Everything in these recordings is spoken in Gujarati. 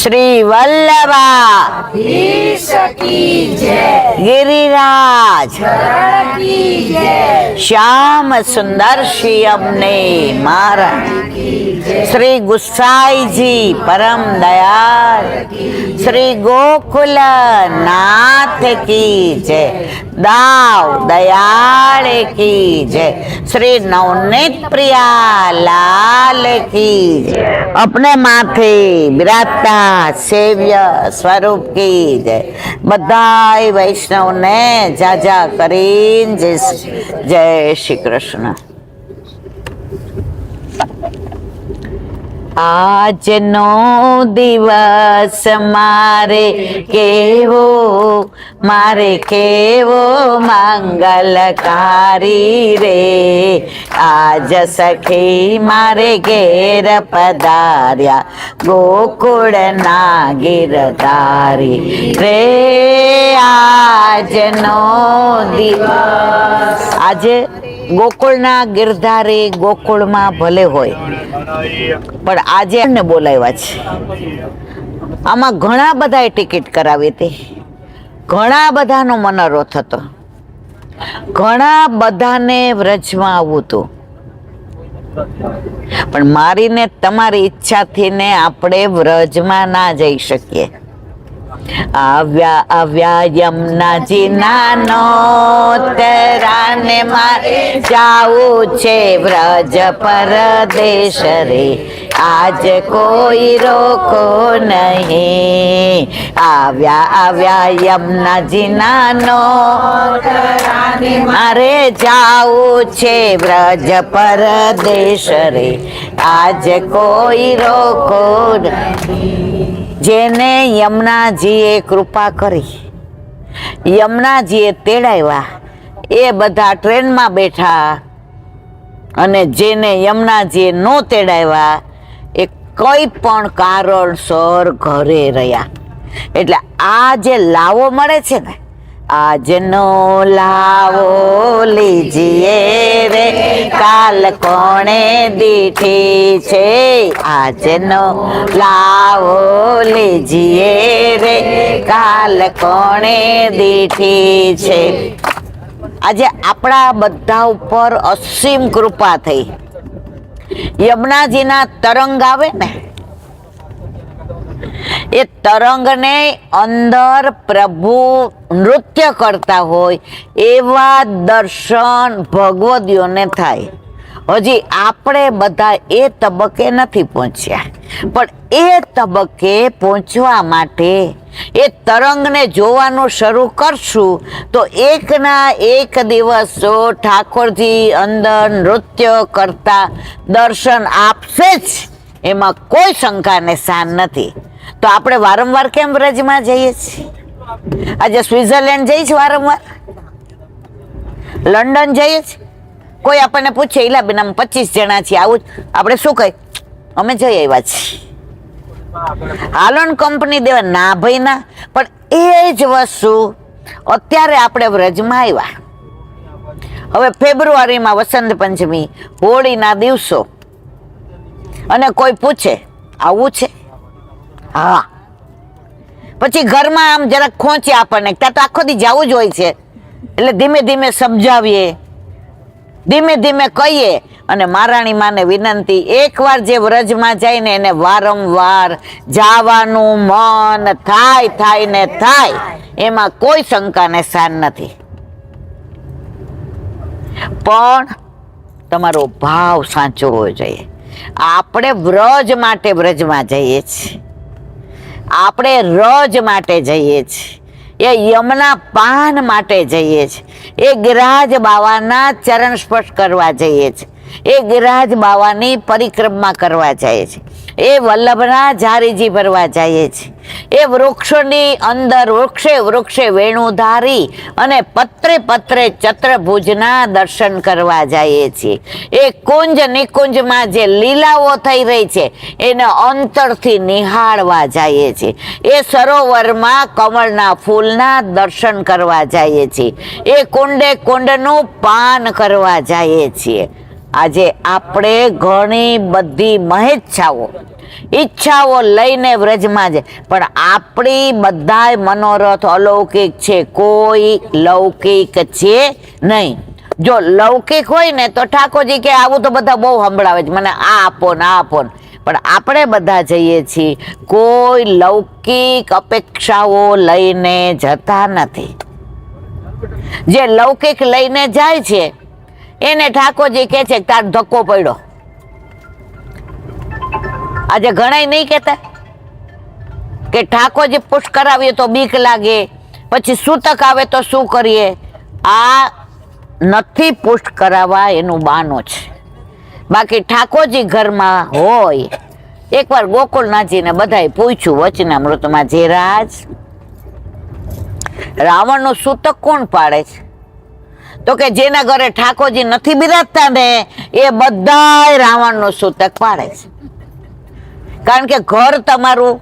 શ્રી વલ્લભા ગિરિરાજ શ્યામ સુંદર શ્રી અમને મારા શ્રી ગુસાઈજી પરમ દયાળ શ્રી ગોકુલ નાથ की जय दाव दयाल की जय श्री नवनीत प्रिया लाल की जय अपने माथे बिराजता सेव्य स्वरूप की जय बधाई वैष्णव ने जाजा करीन जय श्री कृष्ण। આજનો દિવસ મારે કેવો મંગલકારી રે આજ સખી મારે ઘેર પધાર્યા ગોકુળના ગિરધારી રે આજનો દિવસ આજે ગોકુળના ગિરધારી ગોકુળમાં ભલે હોય પણ આજે એમને બોલાવ્યા છે। આમાં ઘણા બધાએ ટિકિટ કરાવી હતી, ઘણા બધાનો મનોરથ હતો, ઘણા બધાને વ્રજમાં આવવું હતું, પણ મારીને તમારી ઈચ્છાથી ને આપણે વ્રજમાં ના જઈ શકીએ। આવ્યા યમુનાજી નાનો તરાને મારે જાવું છે વ્રજ પરદેશ રે આજ કોઈ રોકો નહીં। આવ્યા યમુનાજી નાનો મારે જાવું છે વ્રજ પરદેશ રે આજ કોઈ રોકો નહીં। જેને યમુનાજીએ કૃપા કરી, યમુનાજીએ તેડાવ્યા, એ બધા ટ્રેનમાં બેઠા, અને જેને યમુનાજીએ નો તેડાવ્યા એ કઈ પણ કારણસર ઘરે રહ્યા। એટલે આ જે લાવો મળે છે ને, આજનો લાવો લીજીએ રે કાલ કોણે દીઠી છે, આજનો લાવો લીજીએ રે કાલ કોણે દીઠી છે। આજે આપણા બધા ઉપર અસીમ કૃપા થઈ। યમુનાજીના તરંગ આવે ને, એ તરંગને અંદર પ્રભુ નૃત્ય કરતા હોય એવા દર્શન ભગવદીઓને થાય। હજી આપણે બધા એ તબક્કે નથી પહોંચ્યા, પણ એ તબક્કે પહોંચવા માટે એ તરંગને જોવાનું શરૂ કરશું તો એકના એક દિવસો ઠાકોરજી અંદર નૃત્ય કરતા દર્શન આપશે જ, એમાં કોઈ શંકાને સ્થાન નથી। તો આપણે વારંવાર કેમ વ્રજમાં જઈએ છીએ? આજે સ્વિટ્ઝરલેન્ડ જઈએ છીએ, વારંવાર લંડન જઈએ છીએ। કોઈ આપણને પૂછે ઈલાબેન અમે 25 જણા છીએ, આવું આપણે શું કહી? અમે જઈ આવ્યા છીએ, હાલો ને કંપની દેવા ના ભાઈ ના। પણ એ જ વસ્તુ અત્યારે આપણે વ્રજમાં આવ્યા। હવે ફેબ્રુઆરીમાં વસંત પંચમી, હોળીના દિવસો, અને કોઈ પૂછે આવું છે, હા, પછી ઘરમાં આમ જરાક ખોંચે આપણને, ત્યાં તો આખો દી જવું જ હોય છે, એટલે ધીમે ધીમે સમજાવીએ, ધીમે ધીમે કહીએ। અને મહારાણી માને વિનંતી, એકવાર જે વ્રજમાં જાય ને એને વારંવાર જવાનું મન થાય ને થાય, એમાં કોઈ શંકાને સ્થાન નથી। પણ તમારો ભાવ સાચો હોવો જોઈએ। આપણે વ્રજ માટે વ્રજમાં જઈએ છીએ, આપણે રજ માટે જઈએ છીએ, એ યમુના પાન માટે જઈએ છીએ, એ ગિરિરાજ બાવાના ચરણ સ્પર્શ કરવા જઈએ છીએ, એ ગિરિરાજ બાવાની પરિક્રમા કરવા જઈએ છીએ, એ વલ્લભના ઝારીજી ભરવા જઈએ છીએ, એ વૃક્ષોની અંદર વૃક્ષે વૃક્ષે વેણુધારી અને પત્રે પત્રે ચતુર્ભુજના દર્શન કરવા જઈએ છીએ, એ કુંજ નિકુંજમાં જે લીલાઓ થઈ રહી છે એને અંતરથી નિહાળવા જઈએ છીએ, એ સરોવરમાં કમળના ફૂલના દર્શન કરવા જઈએ છીએ, એ કુંડે કુંડનું પાન કરવા જઈએ છીએ। આજે આપણે ઘણી બધી મહેચ્છાઓ ઈચ્છાઓ લઈને વ્રજમાં જાય. પણ આપણી બધાય મનોરથ અલૌકિક છે, કોઈ લૌકિક છે નહીં. જો લૌકિક હોય ને તો ઠાકોરજી કે આવું તો બધા બહુ સંભળાવે છે, મને આ આપો ને આ આપો ને. પણ આપણે બધા જઈએ છીએ, કોઈ લૌકિક અપેક્ષાઓ લઈને જતા નથી. જે લૌકિક લઈને જાય છે એને ઠાકોરજી કહે છે તાર ધક્કો પડ્યો. આજે ઘણા નહીં કહેતા કે ઠાકોરજી પુષ્ટ કરાવીએ તો બીક લાગે, પછી સૂતક આવે તો શું કરીએ. આ નથી પુષ્ટ કરાવવા એનું બહાનું છે. બાકી ઠાકોરજી ઘરમાં હોય. એકવાર ગોકુળનાથજીને બધાએ પૂછ્યું વચનામૃતમાં, જે રાજ રાવણનું સૂતક કોણ પાડે છે? તો કે જેના ઘરે ઠાકોરજી નથી બિરાજતા ને એ બધા રાવણનું સૂતક પાડે છે. કારણ કે ઘર તમારું,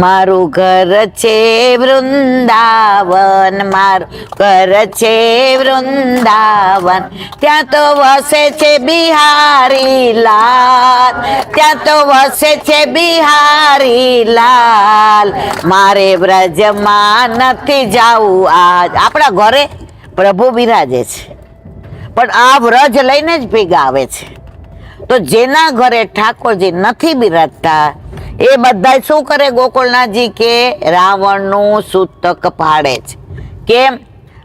મારું ઘર છે વૃંદાવન, મારું ઘર છે વૃંદાવન, ત્યાં તો વસે છે બિહારી લાલ, ત્યાં તો વસે છે બિહારી લાલ, મારે વ્રજમાં નથી જાવું આજ. આપણા ઘરે પ્રભુ બિરાજે છે, પણ આ વ્રજ લઈને જ ભેગા આવે છે. તો જેના ઘરે ઠાકોરજી નથી બિરાજતા એ બધા શું કરે? ગોકુળનાથજી કે રાવણનું સૂતક પાડે છે. કેમ?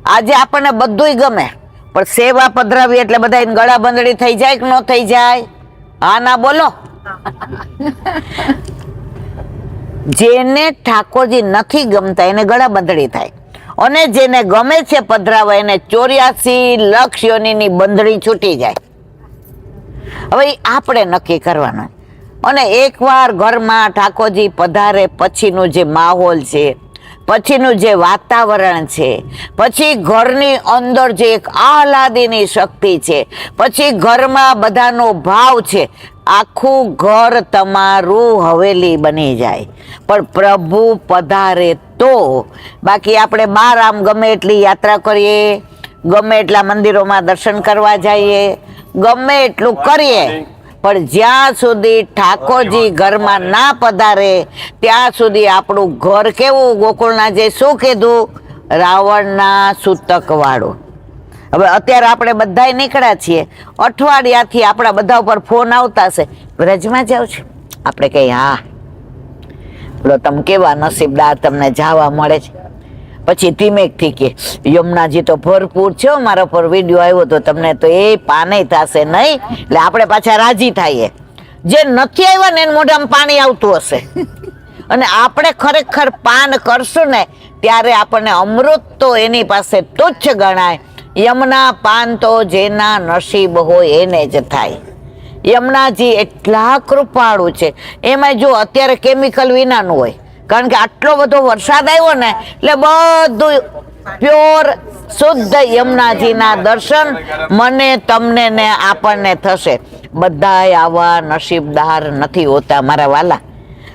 આજે આપણને બધુંય ગમે, પણ સેવા પધરાવી એટલે બધા ગળા બંધડી થઈ જાય કે ન થઈ જાય? હા ના બોલો. જેને ઠાકોરજી નથી ગમતા એને ગળા બંધડી થાય, અને જેને ગમે છે પધરાવા એને 84 લાખ યોનિની બંધડી છૂટી જાય. હવે આપણે નક્કી કરવાનું. અને એકવાર ઘરમાં ઠાકોરજી પધારે પછીનું જે માહોલ છે, પછીનું જે વાતાવરણ છે, પછી ઘરની અંદર જે એક આહલાદીની શક્તિ છે, પછી ઘરમાં બધાનો ભાવ છે, આખું ઘર તમારું હવેલી બની જાય. પણ પ્રભુ પધારે તો. બાકી આપણે બહાર આમ ગમે એટલી યાત્રા કરીએ, ગમે એટલા મંદિરોમાં દર્શન કરવા જઈએ, ગમે એટલું કરીએ, પણ જ્યાં સુધી ઠાકોરજી ઘરમાં ના પધારે ત્યાં સુધી આપણું ઘર કેવું? ગોકુળનાથે શું કીધું? રાવણના સૂતક વાળું. હવે અત્યારે આપણે બધા નીકળ્યા છીએ, અઠવાડિયાથી આપણા બધા ઉપર ફોન આવતા હશે, વ્રજમાં જાવ છો? આપણે કહીએ હા. બોલો તમે કેવા નસીબદાર, તમને જવા મળે છે. પછી ધીમેકથી કે યમુનાજી તો ભરપૂર છે, મારા પર વિડીયો આવ્યો તો તમને તો એ પાને થશે નહીં. એટલે આપણે પાછા રાજી થઈએ. જે નથી આવ્યા ને એને મોઢામાં પાણી આવતું હશે. અને આપણે ખરેખર પાન કરશું ને ત્યારે આપણને અમૃત તો એની પાસે તુચ્છ ગણાય. યમુના પાન તો જેના નસીબ હોય એને જ થાય. યમુનાજી એટલા કૃપાળુ છે. એમાં જો અત્યારે કેમિકલ વિનાનું હોય, કારણ કે આટલો બધો વરસાદ આવ્યો ને એટલે બધું પ્યોર શુદ્ધ યમુનાજીના દર્શન મને તમને ને આપણને થશે. બધાય આવા નસીબદાર નથી હોતા મારા વાલા.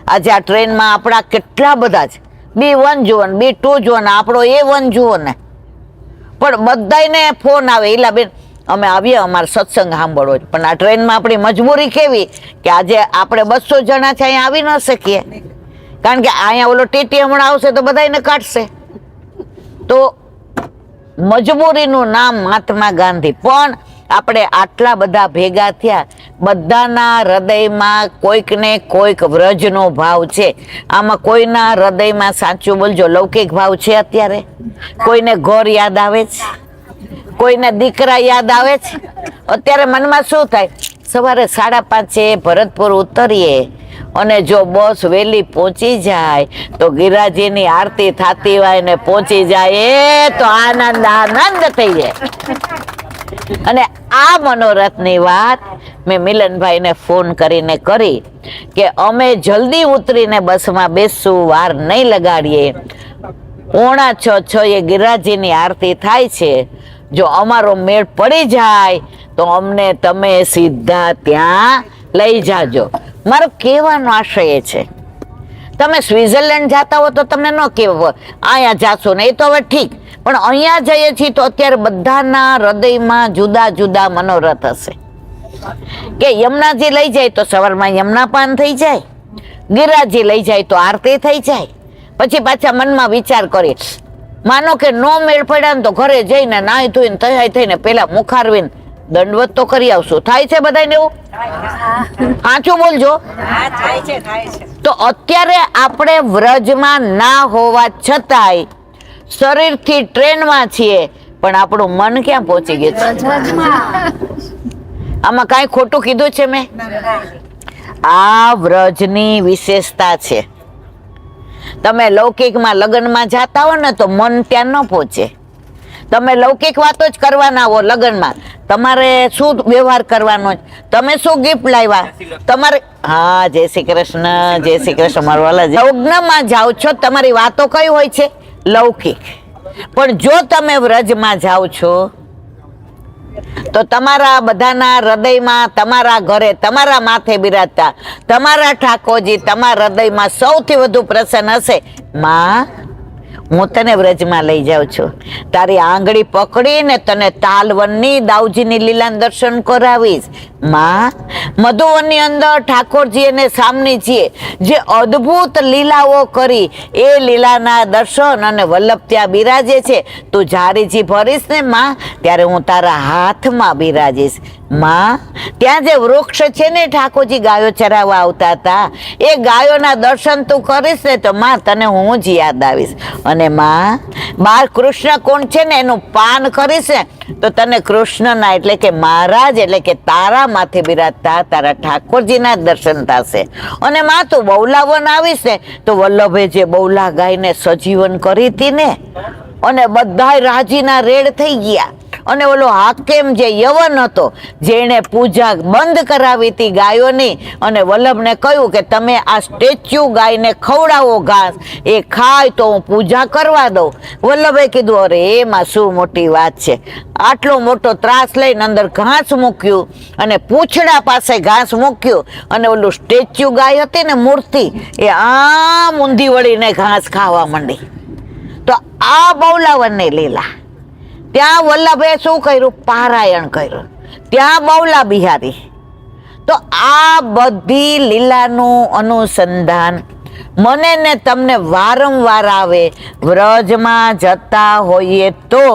આજે આ ટ્રેનમાં આપણા કેટલા બધા છે, B1 જુઓ ને B2 જુઓ ને આપણો A1 જુઓ ને, પણ બધાને ફોન આવે ઈલા બેન અમે આવીએ, અમારે સત્સંગ સાંભળવો. પણ આ ટ્રેનમાં આપણી મજબૂરી કેવી કે આજે આપણે 200 જણા છે, અહીંયા આવી ન શકીએ, કારણ કે અહીંયા ઓલો ટીટી હમણાં આવશે તો બધાને કાઢશે. તો મજબૂરીનું નામ મહાત્મા ગાંધી. પણ આપણે આટલા બધા ભેગા થયા, બધાના હૃદયમાં કોઈક ને કોઈક વ્રજનો ભાવ છે. આમાં કોઈના હૃદયમાં સાચું બોલજો લૌકિક ભાવ છે અત્યારે? કોઈને ઘર યાદ આવે છે, કોઈને દીકરા યાદ આવે છે. અત્યારે મનમાં શું થાય? સવારે 5:30 ભરતપુર ઉતરીએ અને જો બસ વહેલી પહોંચી જાય તો ગિરાજીની આરતી થતી હોય ને પહોંચી જાય તો આનંદ થઈ જાય. અને આ મનોરથની વાત મેં મિલનભાઈને ફોન કરીને કરી કે અમે જલ્દી ઉતરીને બસમાં બેસશું, વાર નહીં લગાડીએ. 5:45 ગિરાજીની આરતી થાય છે. જો અમારો મેળ પડી જાય તો અમને તમે સીધા ત્યાં લઈ જાજો. મારો કહેવાનો આશય એ છે, તમે સ્વિટ્ઝરલેન્ડ જતા હો તો તમને ન કહેવો અહીંયા જાશો ને, એ તો હવે ઠીક, પણ અહીંયા જઈએ છીએ તો અત્યારે બધાના હૃદયમાં જુદા જુદા મનોરથ હશે. કે યમુનાજી લઈ જાય તો સવારમાં યમુના પાન થઈ જાય, ગિરિરાજજી લઈ જાય તો આરતી થઈ જાય. પછી પાછા મનમાં વિચાર કરી, માનો કે નો મેળ પડ્યા ને તો ઘરે જઈને નાહી ધોઈને તૈયાર થઈને પેલા મુખારવીને દંડવત તો કરી આવશું. થાય છે બધાને એવું? સાચું બોલજો. તો અત્યારે આપણે વ્રજમાં ના હોવા છતાંય શરીરથી ટ્રેનમાં છીએ, પણ આપણું મન ક્યાં પહોંચી ગયું છે? આમાં કાંઈ ખોટું કીધું છે મેં? આ વ્રજની વિશેષતા છે. તમે લૌકિકમાં લગ્નમાં જાતા હો ને તો મન ત્યાં ન પહોંચે. તમે લૌકિક વાતો જ કરવાના હો લગ્નમાં, તમારે શું વ્યવહાર કરવાનો, તમે શું ગિફ્ટ લાવ્યા, તમારે હા જય શ્રી કૃષ્ણ, જય શ્રી કૃષ્ણ મારો વાલા. લગ્નમાં જાઓ છો તમારી વાતો કઈ હોય છે? લૌકિક. પણ જો તમે વ્રજમાં જાઓ છો તો તમારા બધાના હૃદયમાં, તમારા ઘરે, તમારા માથે બિરાજતા તમારા ઠાકોરજી તમારા હૃદયમાં સૌથી વધુ પ્રસન્ન હશે. માં, હું તને વ્રજમાં લઈ જાઉં છું, તારી આંગળી પકડીને તને તાલવનની દાઉજીની લીલાના દર્શન કરાવીશ. માં, મધુવનની અંદર ઠાકોરજી અને સામનીજીએ જે અદ્ભુત લીલાઓ કરી એ લીલાના દર્શન અને વલ્લભ ત્યાં બિરાજે છે. તું જારીજી ભરીશ ને માં, ત્યારે હું તારા હાથમાં બિરાજીશ. માં, ત્યાં જે વૃક્ષ છે ને ઠાકોરજી ગાયો ચરાવવા આવતા હતા, એ ગાયોના દર્શન તું કરીશ ને તો માં તને હું જ યાદ આવીશ. અને માં, બાળ કૃષ્ણ કોણ છે ને એનું પાન કરીશ ને તો તને કૃષ્ણના એટલે કે મહારાજ એટલે કે તારા માથે બિરાજતા તારા ઠાકોરજીના દર્શન થશે. અને માં તું બહુલાવન આવીશ ને તો વલ્લભે જે બહુલા ગાયને સજીવન કરી હતી ને, અને બધાય રાજીના રેડ થઈ ગયા. અને ઓલો હાકેમ જે યવન હતો જેણે પૂજા બંધ કરાવી હતી ગાયોની, અને વલ્લભને કહ્યું કે તમે આ સ્ટેચ્યુ ગાયને ખવડાવો ઘાસ, એ ખાય તો હું પૂજા કરવા દઉં. વલ્લભે કીધું અરે એમાં શું મોટી વાત છે, આટલો મોટો ત્રાસ લઈને અંદર ઘાસ મૂક્યું અને પૂંછડા પાસે ઘાસ મૂક્યું, અને ઓલું સ્ટેચ્યુ ગાય હતી ને મૂર્તિ, એ આમ ઊંધી વળીને ઘાસ ખાવા માંડી. તો આ બહુલાવનની લીલા. ત્યાં વલ્લભે શું કર્યું? પારાયણ કર્યું. ત્યાં બહુલા બિહારી. તો આ બધી લીલાનું અનુસંધાન મને ને તમને વારંવાર આવે. વ્રજમાં જતા હોઈએ તો,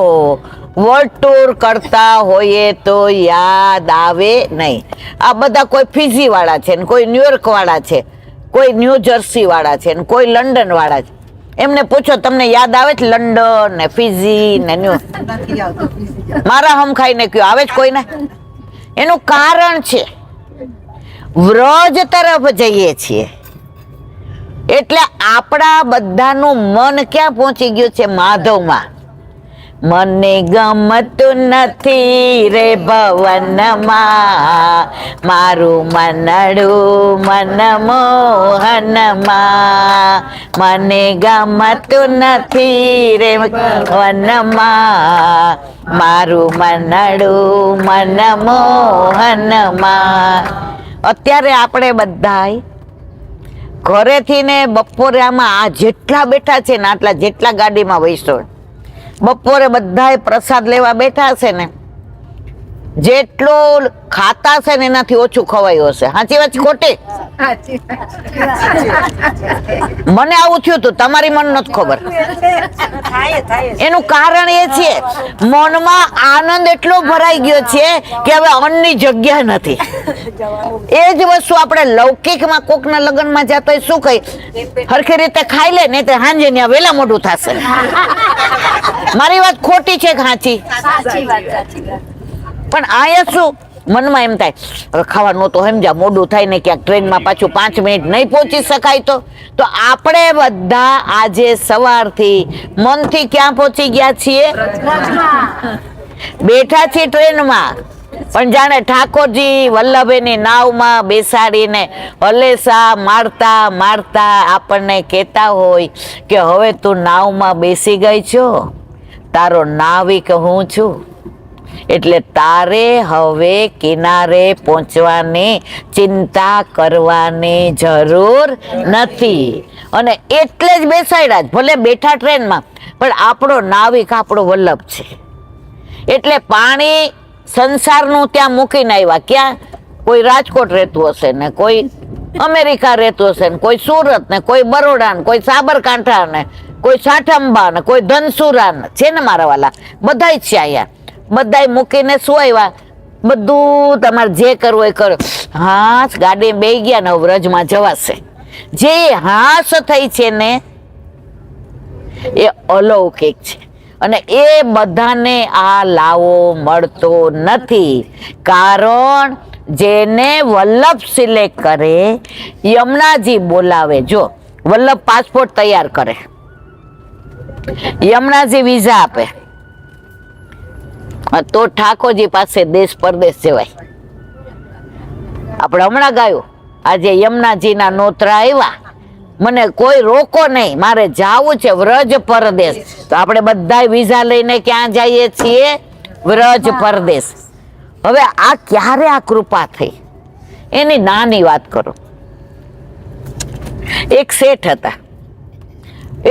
વર્લ્ડ ટૂર કરતા હોઈએ તો યાદ આવે નહીં. આ બધા કોઈ ફિજી વાળા છે ને કોઈ ન્યુયોર્ક વાળા છે, કોઈ ન્યૂ જર્સી વાળા છે ને કોઈ લંડન વાળા છે. એમને પૂછો તમને યાદ આવે છે લંડન ને ફિજી ને ન્યુ? મારા હમ ખાઈને કયો આવે છે કોઈને? એનું કારણ છે વ્રજ તરફ જઈએ છીએ એટલે આપણા બધાનું મન ક્યાં પહોંચી ગયું છે? માધવમાં. મને ગમતું નથી રે ભવનમાં, મારું મનડું મનમોહનમાં. મને ગમતું નથી રે ભવનમાં, મારું મનડું મનમોહનમાં. અત્યારે આપણે બધાય ઘરેથી ને બપોરે આમાં આ જેટલા બેઠા છે ને આટલા જેટલા ગાડીમાં વૈસો, બપોરે બધાય પ્રસાદ લેવા બેઠા હશે ને, જેટલો ખાતા હશે ને એનાથી ઓછું ખવાયું હશે. સાચી વાત ખોટી? મને આવું થયું હતું, તમારી મન નથી ખબર. એનું કારણ એ છે મનમાં આનંદ એટલો ભરાઈ ગયો છે કે હવે અન્નની જગ્યા નથી. એ જ વસ્તુ આપણે લૌકિકમાં કોકના લગ્નમાં જતા હોય શું કહી, હરખી રીતે ખાઈ લે ને તો સાંજે ત્યાં વેલા મોઢું થશે. મારી વાત ખોટી છે કે સાચી? પણ આયા શું મનમાં એમ થાય હવે ખાવાનું તો સમજા મોડું થાય ને ક્યાંક ટ્રેનમાં પાછું 5 મિનિટ નહીં પહોંચી શકાય તો આપણે બધા આજે સવારથી મનથી ક્યાં પહોંચી ગયા છીએ? બેઠા છીએ ટ્રેનમાં, પણ જાણે ઠાકોરજી વલ્લભેની નાવમાં બેસાડીને હલેસા મારતા મારતા આપણને કહેતા હોય કે હવે તું નાવમાં બેસી ગઈ છો, તારો નાવિક હું છું, એટલે તારે હવે કિનારે પહોંચવાની ચિંતા કરવાની જરૂર નથી. અને એટલે જ બેસાડ્યા, ભલે બેઠા ટ્રેનમાં, પણ આપણો નાવિક આપણો વલ્લભ છે. એટલે પાણી સંસારનું ત્યાં મૂકીને આવ્યા. ક્યાં? કોઈ રાજકોટ રહેતું હશે ને, કોઈ અમેરિકા રહેતું હશે ને, કોઈ સુરત ને, કોઈ બરોડા ને, કોઈ સાબરકાંઠા ને, કોઈ સાઠંબા ને, કોઈ ધનસુરા ને, છે ને મારા વાલા, બધાય છે અહીંયા. બધાય મૂકીને શું આવ્યા, બધું તમારે જે કરવું એ કરો. હાસ ગાડી બેસી ગયા ને વ્રજમાં જવાશે. જે હાસ થઈ છે ને એ અલૌકિક છે, અને એ બધાને આ લાવો મળતો નથી. કારણ જેને વલ્લભ સિલેક્ટ કરે, યમુનાજી બોલાવે. જો વલ્લભ પાસપોર્ટ તૈયાર કરે, યમુનાજી વિઝા આપે, તો ઠાકોરજી પાસે દેશ પરદેશ જવાય. આપણે હમણાં ગાયું, આજે યમુનાજીના નોતરા આવ્યા, મને કોઈ રોકો નહીં, મારે જાવું છે વ્રજ પરદેશ. તો આપણે બધા વિઝા લઈને ક્યાં જઈએ છીએ? વ્રજ પરદેશ. હવે આ ક્યારે આ કૃપા થઈ એની નાની વાત કરો. એક શેઠ હતા,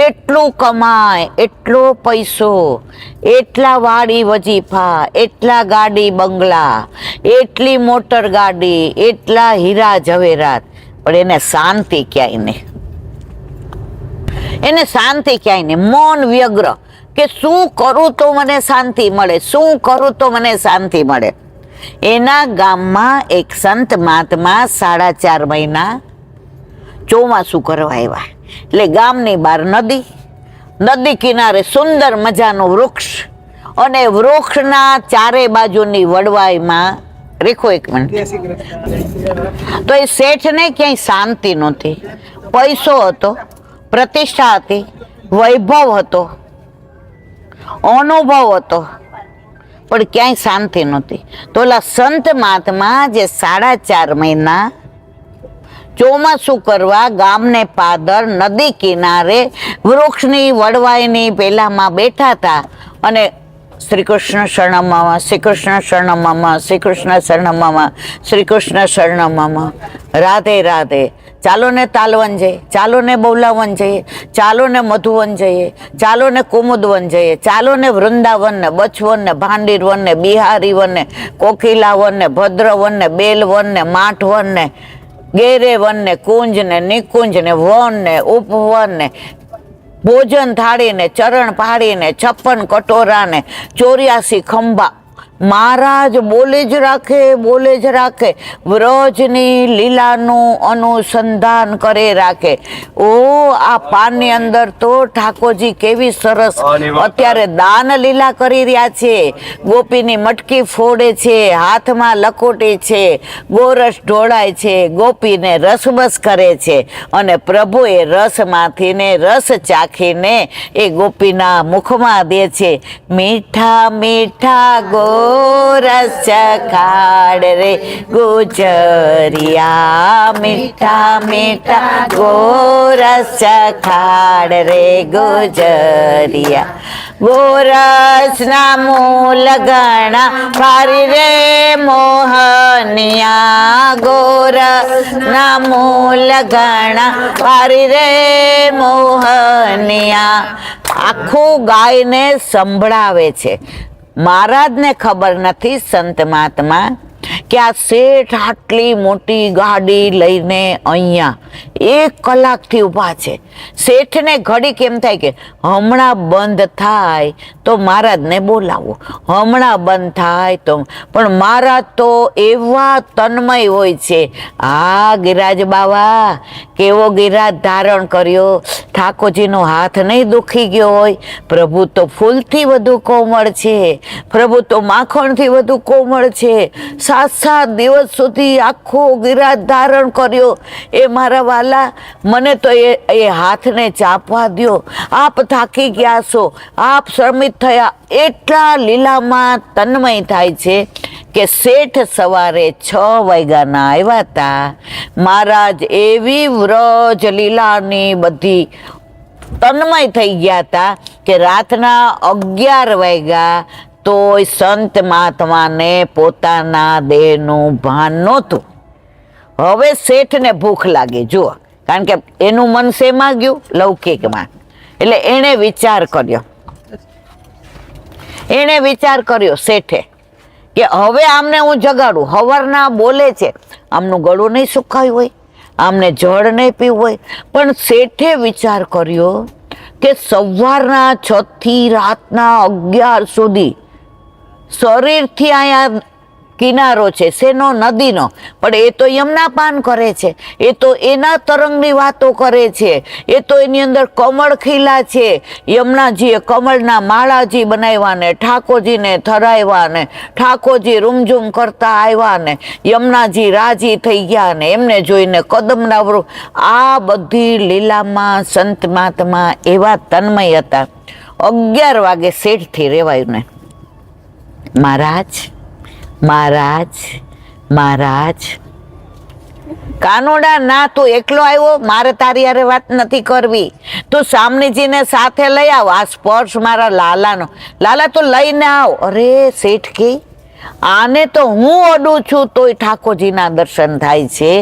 એટલું કમાય, એટલો પૈસો, એટલા વાડી વજીફા, એટલા ગાડી બંગલા, એટલી મોટર ગાડી, એટલા હીરા ઝવેરાત, પણ એને શાંતિ ક્યાંય નહીં. એને શાંતિ ક્યાંય નહીં. મૌન વ્યગ્ર કે શું કરું તો મને શાંતિ મળે, શું કરું તો મને શાંતિ મળે. એના ગામમાં એક સંત મહાત્મા 4.5 મહિના ચોમાસું કરવા આવ્યા. એટલે ગામની બહાર નદી, નદી કિનારે સુંદર મજાનું વૃક્ષ, અને વૃક્ષના ચારે બાજુની વડવાઈમાં રેખો. એક મિનિટ. તો એ શેઠને ક્યાંય શાંતિ નહોતી. પૈસો હતો, પ્રતિષ્ઠા હતી, વૈભવ હતો, અનુભવ હતો, પણ ક્યાંય શાંતિ નહોતી. તો ઓલા સંત મહાત્મા જે 4.5 મહિના ચોમાસું કરવા ગામને પાદર નદી કિનારે વૃક્ષની વડવાઈની પેલામાં બેઠા હતા, અને શ્રી કૃષ્ણ શરણમાં, શ્રી કૃષ્ણ શરણમાં, શ્રી કૃષ્ણ શરણમાં, શ્રી કૃષ્ણ શરણમાં, રાધે રાધે. ચાલો ને તાલવન જઈએ, ચાલો ને બોલાવન જઈએ, ચાલો ને મધુવન જઈએ, ચાલો ને કુમુદવન જઈએ, ચાલો ને વૃંદાવન ને, બચવન ને, ભાંડીરવન ને, બિહારીવન ને, કોકિલાવન ને, ભદ્રવન ને, બેલવન ને, માઠવન ને, ગેરેવન ને, કુંજ ને, નિકુંજ ને, વન ને, ઉપવન ને, ભોજન થાળી ને, ચરણ પહાડી ને, 56 કટોરા ને, 84 ખંભા. મહારાજ બોલે જ રાખે, બોલે જ રાખે, વ્રજની લીલાનું અનુસંધાન કરે રાખે. ઓ આ પાનની અંદર તો ઠાકોરજી કેવી સરસ અત્યારે દાન લીલા કરી રહ્યા છે. ગોપીની મટકી ફોડે છે, હાથમાં લખોટી છે, ગોરસ ઢોળાય છે, ગોપીને રસબસ કરે છે, અને પ્રભુ એ રસમાંથી ને રસ ચાખીને એ ગોપીના મુખમાં દે છે. મીઠા મીઠા ગોરસ ચખાડ રે ગુજરિયા, મીઠા મીઠા ગોરસ ચખાડ રે ગુજરિયા. ગોરસ ના મૂલ ગણા ભારી રે મોહનિયા, ગોરસ ના મૂલ ગણા ભારી રે મોહનિયા. આખું ગાયને સંભળાવે છે. મહારાજને ખબર નથી, સંત મહાત્મા, કે આ શેઠ આટલી મોટી ગાડી લઈને અહીંયા 1 કલાકથી ઊભા છે. શેઠને ઘડી કેમ થાય કે હમણાં બંધ થાય તો મહારાજને બોલાવો, હમણાં બંધ થાય તો. પણ મહારાજ તો એવા તન્મય હોય છે. આ ગિરાજ બાવા કેવો ગિરાજ ધારણ કર્યો, ઠાકોરજીનો હાથ નહીં દુખી ગયો હોય. પ્રભુ તો ફૂલથી વધુ કોમળ છે, પ્રભુ તો માખણથી વધુ કોમળ છે. 7 દિવસ સુધી આખો ગિરાજ ધારણ કર્યો. એ મારા વાલા, મને તો એ હાથને ચાપવા દ્યો. આપ થાકી ગયા છો, આપ શ્રમિત થયા. એટલા લીલામાં તન્મય થાય છે કે શેઠ સવારે 6 વાગ્યાના આવ્યા હતા. મહારાજ એવી વ્રજ લીલાની બધી તન્મય થઈ ગયા હતા કે રાતના 11 વાગ્યા તોય સંત મહાત્માને પોતાના દેહનું ભાન નહોતું. હવે શેઠને ભૂખ લાગી, જુઓ, કારણ કે એનું મન શેમાં ગયું? લૌકિકમાં. એટલે એણે વિચાર કર્યો શેઠે કે હવે આમને હું જગાડું. હવારના બોલે છે, આમનું ગળું નહીં સુકાયું હોય, આમને જળ નહીં પીવું હોય, પણ શેઠે વિચાર કર્યો કે સવારના 6 થી રાતના 11 સુધી શરીરથી અહીંયા કિનારો છે શેનો? નદીનો, પણ એ તો યમુના પાન કરે છે, એ તો એના તરંગની વાતો કરે છે, એ તો એની અંદર કમળ ખીલા છે. યમુનાજીએ કમળના માળાજી બનાવ્યા ને ઠાકોરજીને થરાવ્યા ને ઠાકોરજી રૂમઝૂમ કરતા આવ્યા ને યમુનાજી રાજી થઈ ગયા ને એમને જોઈને કદમના વૃક્ષ. આ બધી લીલામાં સંત મહાત્મા એવા તન્મય હતા. 11 વાગે શેઠથી રેવાયું ને, મહારાજ મહારાજ મહારાજ, કાનોડા ના, તું એકલો આવ્યો, મારે તારી હારે વાત નથી કરવી, તું સામનેજીને સાથે લઈ આવ. આ સ્પર્શ મારા લાલાનો, લાલા તો લઈને આવ. અરે શેઠ કે આને તો હું અડું છું તોય ઠાકોરજીના દર્શન થાય છે,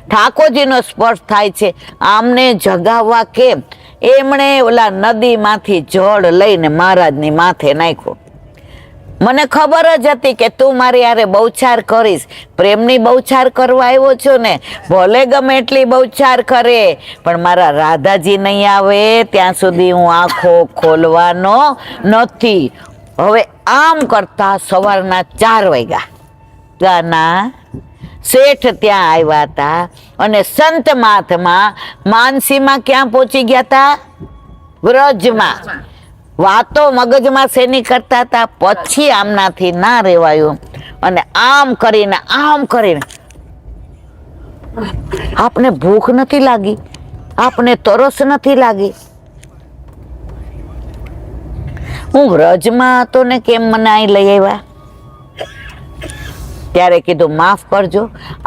ઠાકોરજીનો સ્પર્શ થાય છે, આમને જગાવવા કેમ? એમણે ઓલા નદીમાંથી જળ લઈને મહારાજની માથે નાખ્યો. મને ખબર જ હતી કે તું મારી હારે બહુચાર કરીશ, પ્રેમની બહુચાર કરવા આવ્યો છો ને, ભલે ગમે એટલી બહુચાર કરે, પણ મારા રાધાજી નહીં આવે ત્યાં સુધી હું આંખો ખોલવાનો નથી. હવે આમ કરતા સવારના 4 વાગ્યા. ત્યાંના શેઠ ત્યાં આવ્યા હતા અને સંત મહાત્મા માનસીમાં ક્યાં પહોંચી ગયા હતા? વ્રજમાં. વાતો મગજમાં શેની કરતા હતા? પછી આમનાથી ના રહેવાયું અને આમ કરીને આપને ભૂખ નથી લાગી? આપને તરસ નથી લાગી? હું વ્રજમાં હતો ને કેમ મને અહીં લઈ આવ્યા? ત્યારે કીધું માફ કરજો,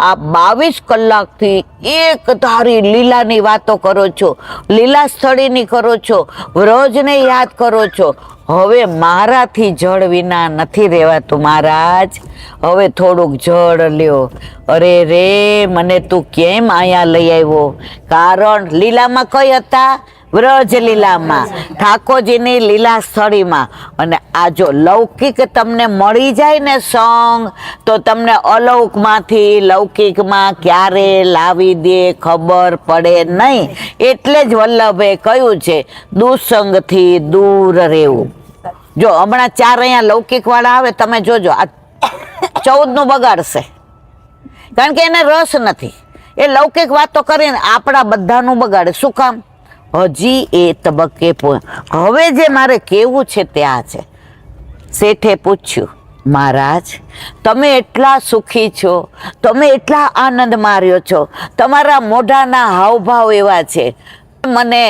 આ 22 કલાકથી એક ધારી લીલાની વાતો કરો છો, લીલા સ્થળીની કરો છો, વ્રજને યાદ કરો છો. હવે મારાથી જળ વિના નથી રહેવાતું મહારાજ, હવે થોડુંક જળ લ્યો. અરે રે, મને તું કેમ અહીંયા લઈ આવ્યો? કારણ લીલામાં કઈ હતા? વ્રજ લીલામાં, ઠાકોરજીની લીલા સ્થળીમાં. અને આ જો લૌકિક તમને મળી જાય ને સંગ, તો તમને અલૌકમાંથી લૌકિકમાં ક્યારે લાવી દે ખબર પડે નહીં. એટલે જ વલ્લભે કહ્યું છે દુસંગથી દૂર રહેવું. જો હમણાં 4 અહીંયા લૌકિક વાળા આવે, તમે જોજો આ 14નું બગાડશે, કારણ કે એને રસ નથી. એ લૌકિક વાતો કરીને આપણા બધાનું બગાડે. શું કામ? હજી એ તબક્કે હવે જે મારે કેવું છે તે આ છે. શેઠે પૂછ્યું, મહારાજ તમે એટલા સુખી છો, તમે એટલા આનંદ માર્યો છો, તમારા મોઢાના હાવભાવ એવા છે, મને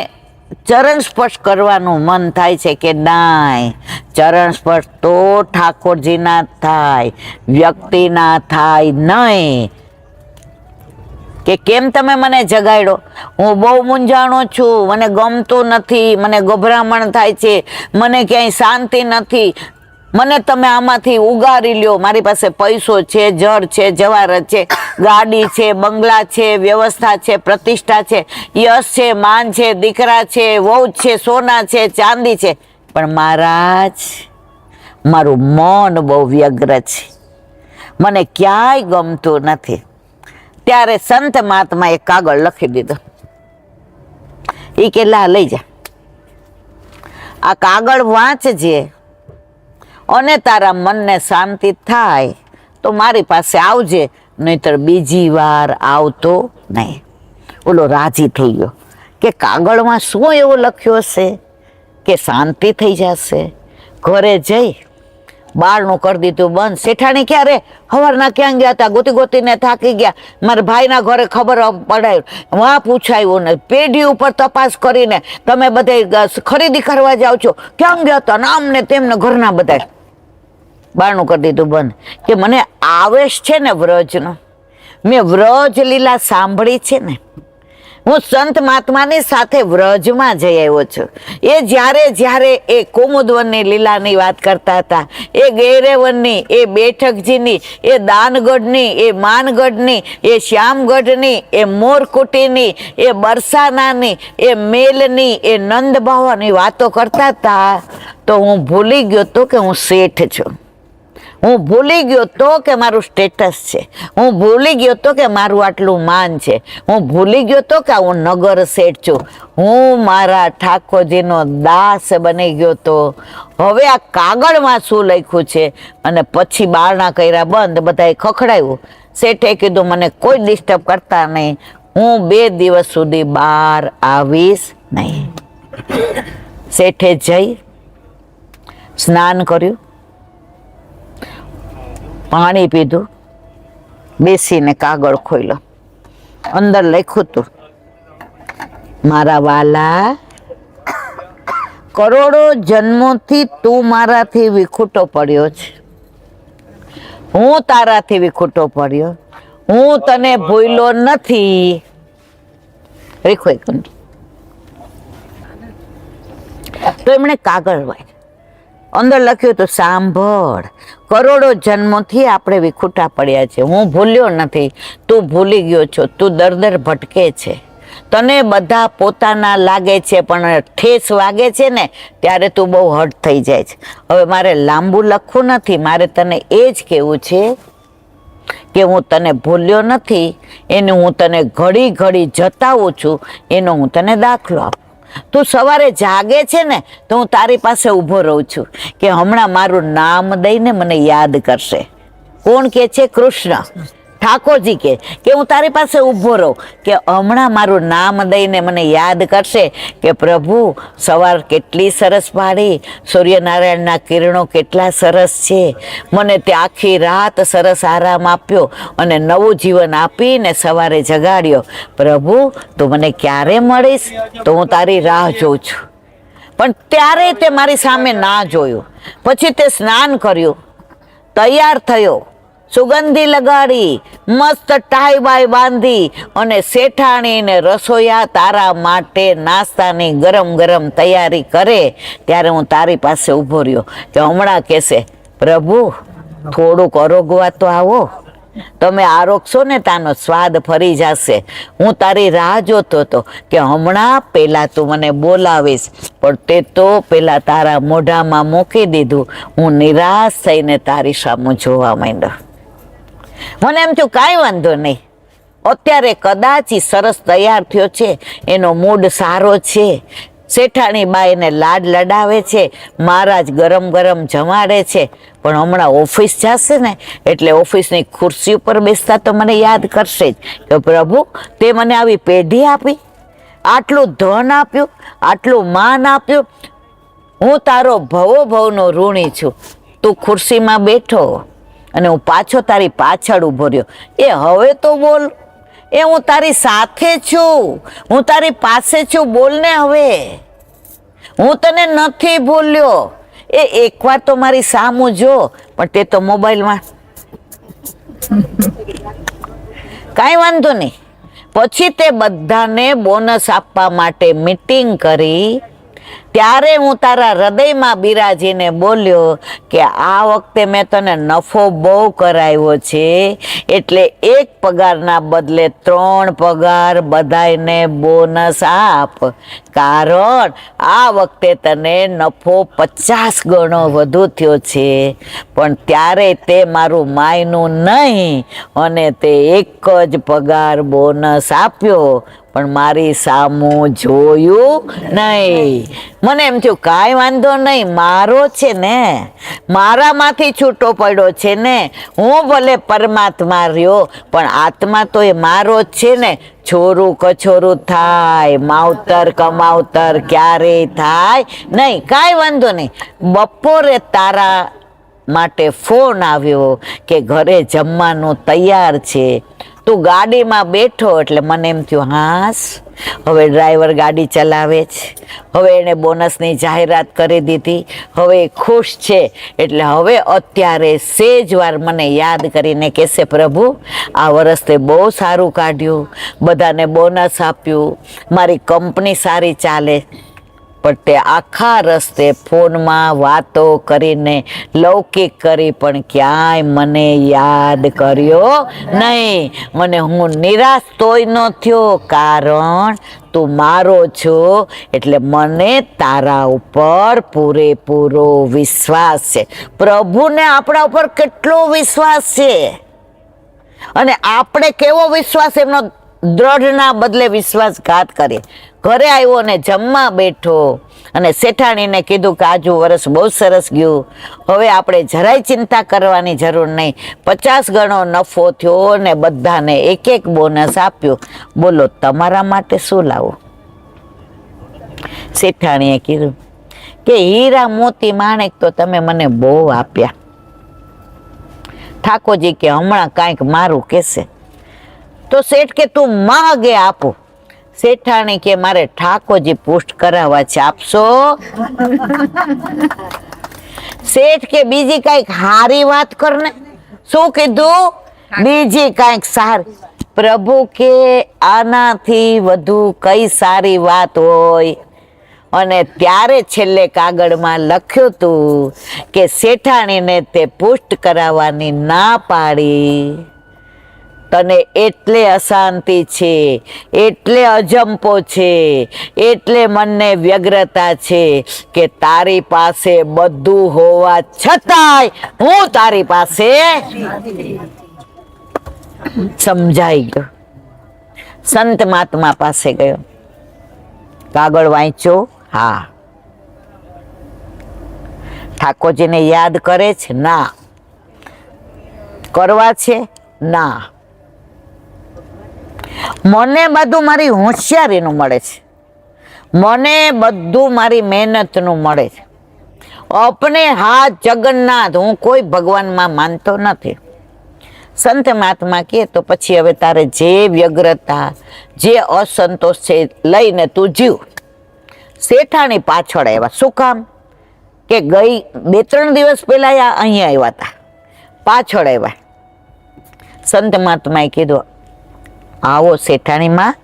ચરણ સ્પર્શ કરવાનું મન થાય છે કે નાય? ચરણ સ્પર્શ તો ઠાકોરજીના થાય, વ્યક્તિના થાય નહીં. કે કેમ તમે મને જગાડ્યો? હું બહુ મૂંઝાણો છું, મને ગમતું નથી, મને ગભરામણ થાય છે, મને ક્યાંય શાંતિ નથી, મને તમે આમાંથી ઉગારી લ્યો. મારી પાસે પૈસો છે, જળ છે, જવાહરત છે, ગાડી છે, બંગલા છે, વ્યવસ્થા છે, પ્રતિષ્ઠા છે, યશ છે, માન છે, દીકરા છે, વહુ છે, સોના છે, ચાંદી છે, પણ મહારાજ મારું મન બહુ વ્યગ્ર છે, મને ક્યાંય ગમતું નથી. ત્યારે સંત મહાત્મા એક કાગળ લખી દીધો. એ કે લા લઈ જા, આ કાગળ વાંચજે અને તારા મનને શાંતિ થાય તો મારી પાસે આવજે, નહીતર બીજી વાર આવતો નહીં. ઓલો રાજી થઈ ગયો કે કાગળમાં શું એવો લખ્યો હશે કે શાંતિ થઈ જશે. ઘરે જઈ બારણું કરી દીધું બંધ. શેઠાણી ક્યારે? સવારના ક્યાં ગયા હતા? ગોતી ગોતીને થાકી ગયા. મારા ભાઈના ઘરે ખબર પડાયું, વાં પૂછાયું ને પેઢી ઉપર તપાસ કરીને તમે બધા ખરીદી કરવા જાઓ છો, ક્યાં ગયા હતા? નામ ને તેમને ઘરના બધા. બારણું કરી દીધું બંધ. કે મને આવેશ છે ને વ્રજનો, મેં વ્રજ લીલા સાંભળી છે ને, હું સંત મહાત્માની સાથે વ્રજમાં જઈ આવ્યો છું. એ જ્યારે એ કુમુદવનની લીલાની વાત કરતા હતા, એ ગેરેવનની, એ બેઠકજીની, એ દાનગઢની, એ માનગઢની, એ શ્યામગઢની, એ મોરકુટીની, એ બરસાનાની, એ મેલની, એ નંદબાવાની વાતો કરતા હતા, તો હું ભૂલી ગયો તો કે હું શેઠ છું. હું ભૂલી ગયો તો કે મારું સ્ટેટસ છે, હું ભૂલી ગયો તો કે મારું આટલું માન છે, હું ભૂલી ગયો તો કે હું નગર શેઠ છું, હું મારા ઠાકોરજીનો દાસ બની ગયો તો હવે આ કાગળમાં શું લખ્યું છે. અને પછી બારણા કર્યા બંધ, બધાએ ખખડાવ્યું. શેઠે કીધું મને કોઈ ડિસ્ટર્બ કરતા નહીં, હું 2 દિવસ સુધી બહાર આવીશ નહીં. શેઠે જઈ સ્નાન કર્યું, પાણી પીધું, બેસીને કાગળ ખોલ્યો. અંદર લખ્યું હતું, મારા વાલા, કરોડો જન્મોથી તું મારાથી વિખૂટો પડ્યો છે, હું તારાથી વિખૂટો પડ્યો, હું તને ભૂલ્યો નથી. તો એમણે કાગળ વાળ્યું, અંદર લખ્યું હતું, સાંભળ, કરોડો જન્મોથી આપણે વિખૂટા પડ્યા છે, હું ભૂલ્યો નથી, તું ભૂલી ગયો છો, તું દર ભટકે છે, તને બધા પોતાના લાગે છે, પણ ઠેસ વાગે છે ને ત્યારે તું બહુ હટ થઈ જાય છે. હવે મારે લાંબુ લખવું નથી, મારે તને એ જ કહેવું છે કે હું તને ભૂલ્યો નથી, એનું હું તને ઘડી ઘડી જતાવું છું, એનો હું તને દાખલો આપું. તું સવારે જાગે છે ને તો હું તારી પાસે ઊભો રહું છું કે હમણાં મારું નામ દઈને મને યાદ કરશે. કોણ કે છે? કૃષ્ણ ઠાકોરજી કે હું તારી પાસે ઊભો રહું કે હમણાં મારું નામ દઈને મને યાદ કરશે કે પ્રભુ સવાર કેટલી સરસ પાડી, સૂર્યનારાયણના કિરણો કેટલા સરસ છે, મને તે આખી રાત સરસ આરામ આપ્યો અને નવું જીવન આપીને સવારે જગાડ્યો. પ્રભુ તું મને ક્યારે મળીશ? તો હું તારી રાહ જોઉં છું. પણ ત્યારે તે મારી સામે ના જોયું. પછી તે સ્નાન કર્યું, તૈયાર થયો, સુગંધી લગાડી, મસ્ત ટાઈ બાઈ બાંધી અને શેઠાણી ને રસોઈયા તારા માટે નાસ્તાની ગરમ ગરમ તૈયારી કરે ત્યારે હું તારી પાસે ઊભો રહ્યો કે હમણાં કહેશે, પ્રભુ થોડુંક અરોગવા તો આવો, તમે આરોગશો ને તાનો સ્વાદ ફરી જશે. હું તારી રાહ જોતો હતો કે હમણાં પેલા તું મને બોલાવીશ, પણ તે તો પેલા તારા મોઢામાં મૂકી દીધું. હું નિરાશ થઈને તારી સામે જોવા માંડ્યો. મને એમ થયું કાંઈ વાંધો નહીં, અત્યારે કદાચ સરસ તૈયાર થયો છે, એનો મૂડ સારો છે, શેઠાણી બા એને લાડ લડાવે છે, મહારાજ ગરમ ગરમ જમાડે છે, પણ હમણાં ઓફિસ જશે ને એટલે ઓફિસની ખુરશી ઉપર બેસતા તો મને યાદ કરશે જ કે પ્રભુ તે મને આવી પેઢી આપી, આટલું ધન આપ્યું, આટલું માન આપ્યું, હું તારો ભવો ભવનો ઋણી છું. તું ખુરશીમાં બેઠો અને હું પાછો તારી પાછળ ઊભો રહ્યો. એ હવે તો બોલ, એ હું તારી સાથે છું, હું તારી પાસે છું, બોલ ને હવે. હું તને નથી ભૂલ્યો, એ એકવાર તો મારી સામું જો. પણ તે તો મોબાઈલમાં. કાંઈ વાંધો નહીં. પછી તે બધાને બોનસ આપવા માટે મીટિંગ કરી ત્યારે હું તારા હૃદયમાં બિરાજીને બોલ્યો કે આ વખતે મેં તને નફો બહુ કરાવ્યો છે, એટલે 1 પગારના બદલે 3 પગાર બધાયને બોનસ આપ, કારણ આ વખતે તને નફો 50 ગણો વધુ થયો છે. પણ ત્યારે તે મારું માયનું નહીં અને તે 1 જ પગાર બોનસ આપ્યો, પણ મારી સામું જોયું નહીં. મને એમ થયું કાંઈ વાંધો નહીં, મારો છે ને, મારામાંથી છૂટો પડ્યો છે ને. હું ભલે પરમાત્મા રહ્યો પણ આત્મા તો એ મારો જ છે ને. છોરું કછોરું થાય, માવતર કમાવતર ક્યારેય થાય નહીં. કાંઈ વાંધો નહીં. બપોરે તારા માટે ફોન આવ્યો કે ઘરે જમવાનું તૈયાર છે, તું ગાડીમાં બેઠો. એટલે મને એમ થયું હાસ, હવે ડ્રાઈવર ગાડી ચલાવે છે, હવે એણે બોનસની જાહેરાત કરી દીધી, હવે એ ખુશ છે. એટલે હવે અત્યારે સેજ વાર મને યાદ કરીને કહેશે પ્રભુ આ વર્ષ તે બહુ સારું કાઢ્યું, બધાને બોનસ આપ્યું, મારી કંપની સારી ચાલે. પણ તે આખા રસ્તે ફોનમાં વાતો કરીને લૌકિક કરી પણ ક્યાંય મને યાદ કર્યો નહીં. મને હું નિરાશ તોય ન થયો, કારણ તું મારો છો એટલે મને તારા ઉપર પૂરેપૂરો વિશ્વાસ છે. પ્રભુને આપણા ઉપર કેટલો વિશ્વાસ છે, અને આપણે કેવો વિશ્વાસ એમનો દ્રઢના બદલે વિશ્વાસઘાત કરીએ. ઘરે આવ્યો ને જમવા બેઠો અને શેઠાણીને કીધું કે આજુ વર્ષ બહુ સરસ ગયું, હવે આપણે જરાય ચિંતા કરવાની જરૂર નહીં, 50 ગણો નફો થયો ને બધાને એક એક બોનસ આપ્યું. બોલો તમારા માટે શું લાવો? શેઠાણીએ કીધું કે હીરા મોતી માણેક તો તમે મને બહુ આપ્યા. ઠાકોરજી કે હમણાં કાંઈક મારું કહેશે. તો શેઠ કે તું માગે આપો. શેઠાણી કે મારે ઠાકોરજી પુષ્ટ કરાવવા છે, આપશો? શેઠ કે બીજી કાંઈક હારી વાત કર ને. શું કીધું? બીજી કાંઈક સારી. પ્રભુ કે આનાથી વધુ કઈ સારી વાત હોય? અને ત્યારે છેલ્લે કાગળમાં લખ્યું હતું કે શેઠાણીને તે પુષ્ટ કરાવવાની ના પાડી. તને એટલે અશાંતિ છે, એટલે અજંપો છે, એટલે મનને વ્યગ્રતા છે કે તારી પાસે બધું હોવા છતાંય હું તારી પાસે. સમજાઈ ગયો. સંત મહાત્મા પાસે ગયો, કાગળ વાંચ્યો. હા, ઠાકોરજીને યાદ કરે છે? ના. કરવા છે? ના. મને બધું મારી હોશિયારીનું મળે છે, મને બધું મારી મહેનતનું મળે છે. અપને હાથ જગન્નાથ. હું કોઈ ભગવાનમાં માનતો નથી. સંત મહાત્મા કહે તો પછી હવે તારે જે વ્યગ્રતા, જે અસંતોષ છે લઈને તું જીવ. શેઠાણી પાછળ આવ્યા. શું કામ? કે ગઈ 2-3 દિવસ પહેલા અહીંયા આવ્યા હતા, પાછળ આવ્યા. સંત મહાત્માએ કીધું આવો શેઠાણીમાં.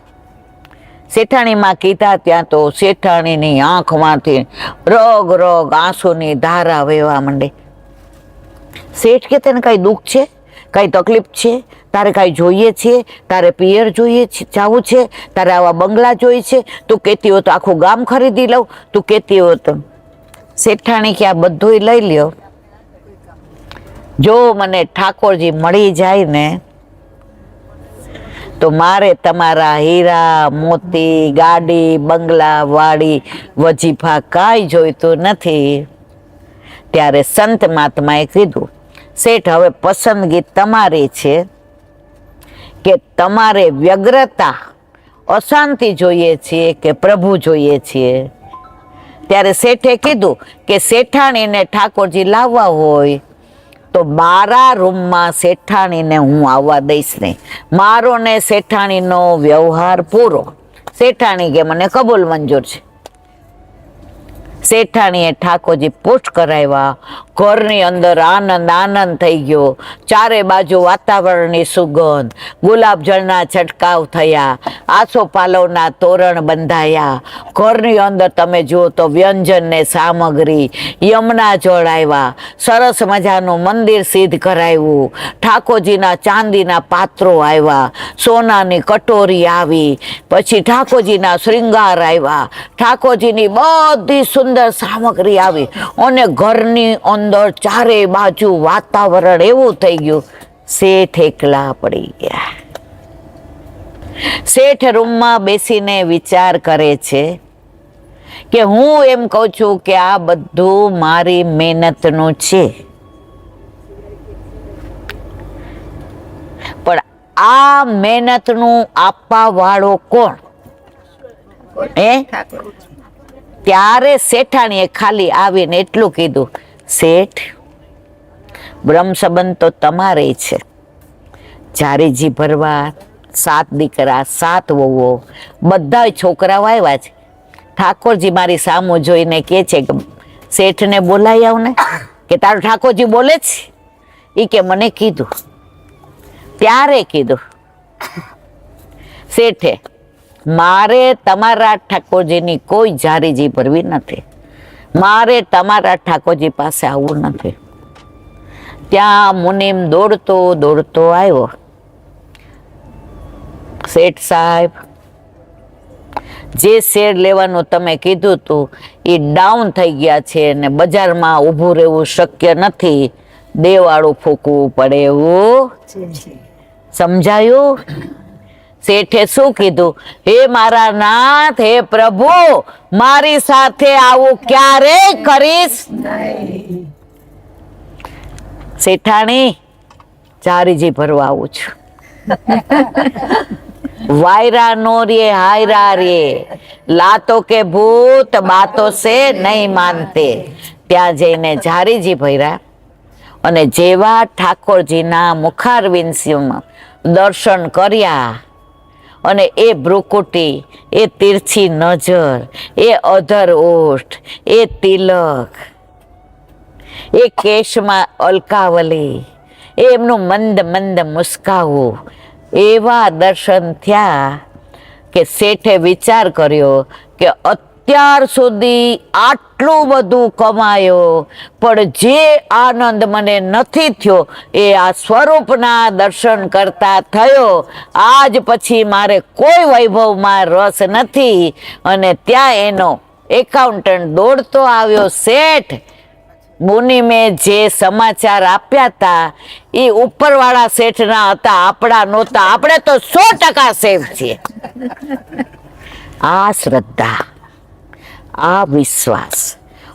શેઠાણીમાં કીધા ત્યાં તો શેઠાણીની આંખમાંથી રગ રગ આંસુની ધારા વહેવા માંડે. શેઠ કે તને કઈ દુઃખ છે, કઈ તકલીફ છે, તારે કાંઈ જોઈએ છે, તારે પિયર જોઈએ છે, જવું છે, તારે આવા બંગલા જોઈએ છે, તું કહેતી હોય તો આખું ગામ ખરીદી લઉં, તું કહેતી હોય તો. શેઠાણી કે આ બધું લઈ લ્યો, જો મને ઠાકોરજી મળી જાય ને તો મારે તમારા હીરા મોતી, ગાડી, બંગલા, વાડી, વજીફા કાંઈ જોઈતું નથી. ત્યારે સંત મહાત્માએ કીધું શેઠ હવે પસંદગી તમારી છે કે તમારે વ્યગ્રતા, અશાંતિ જોઈએ છીએ કે પ્રભુ જોઈએ છીએ. ત્યારે શેઠે કીધું કે શેઠાણીને ઠાકોરજી લાવવા હોય તો મારા રૂમમાં શેઠાણીને હું આવવા દઈશ નહીં. મારો ને શેઠાણીનો વ્યવહાર પૂરો. શેઠાણી કે મને કબૂલ મંજૂર છે. શેઠાણીએ ઠાકોરજી પુષ્ટ કરાવ્યા. ઘરની અંદર આનંદ આનંદ થઈ ગયો. ચારે બાજુ વાતાવરણની સુગંધ, ગુલાબજળના છંટકાવ થયા, આસોપાલવના તોરણ બંધાયા. ઘરની અંદર તમે જુઓ તો વ્યંજન ને સામગ્રી, યમુના જળ આવ્યા, સરસ મજાનું મંદિર સિદ્ધ કરાવ્યું, ઠાકોરજીના ચાંદીના પાત્રો આવ્યા, સોનાની કટોરી આવી, પછી ઠાકોરજીના શ્રૃંગાર આવ્યા, ઠાકોરજીની બધી સુંદર સામગ્રી આવી, અને ઘરની અંદર ચારે બાજુ વાતાવરણ એવું થઈ ગયું. શેઠ એકલા પડી ગયા. શેઠ રૂમમાં બેસીને વિચાર કરે છે કે હું એમ કહું છું કે આ બધું મારી મહેનતનું છે, પણ આ મહેનતનું આપવા વાળો કોણ? ત્યારે શેઠાણીએ ખાલી આવીને એટલું કીધું, શેઠ બ્રહ્મ સંબંધ તો તમારે છે. જારીજી ભરવા 7 દીકરા, 7 વહુઓ, બધા છોકરાઓ આવ્યા છે. ઠાકોરજી મારી સામું જોઈને કે છે કે શેઠને બોલાઈ આવ ને. કે તારો ઠાકોરજી બોલે છે? એ કે મને કીધું. ત્યારે કીધું શેઠે મારે તમારા ઠાકોરજીની કોઈ જારીજી ભરવી નથી, મારે તમારા ઠાકોરજી પાસે આવવું નથી. ત્યાં મુનિમ દોડતો દોડતો આવ્યો. શેઠ સાહેબ, જે શેર લેવાનું તમે કીધું તું એ ડાઉન થઈ ગયા છે અને બજારમાં ઊભું રહેવું શક્ય નથી, દેવાળું ફૂકવું પડે એવું સમજાયું? શેઠે શું કીધું? હે મારા નાથ, હે પ્રભુ, મારી સાથે આવું ક્યારેય કરીશ? શેઠાણી, ચારીજી ભરવા આવું છું. વાયરા નો રે હાયરા રે, લાતો કે ભૂત બાતો સે નહીં માનતે. ત્યાં જઈને જારીજી ભર્યા અને જેવા ઠાકોરજીના મુખારવિંદમાં દર્શન કર્યા અને એ ભ્રુકુટી, એ તીરછી નજર, એ અધર ઓઠ, એ તિલક, એ કેશમાં અલકાવલી, એ એમનું મંદ મંદ મુસ્કાવું, એવા દર્શન થયા કે શેઠે વિચાર કર્યો કે અત્યાર સુધી આટલું બધું કમાયો પણ જે આનંદ મને નથી થયો એ આ સ્વરૂપના દર્શન કરતા થયો. આજ પછી મારે કોઈ વૈભવમાં રસ નથી. અને ત્યાં એનો એકાઉન્ટન્ટ દોડતો આવ્યો. શેઠ, મુનિમે જે સમાચાર આપ્યા હતા એ ઉપરવાળા શેઠના હતા, આપણા નહોતા. આપણે તો 100% સેફ છીએ. આ શ્રદ્ધા, આ વિશ્વાસ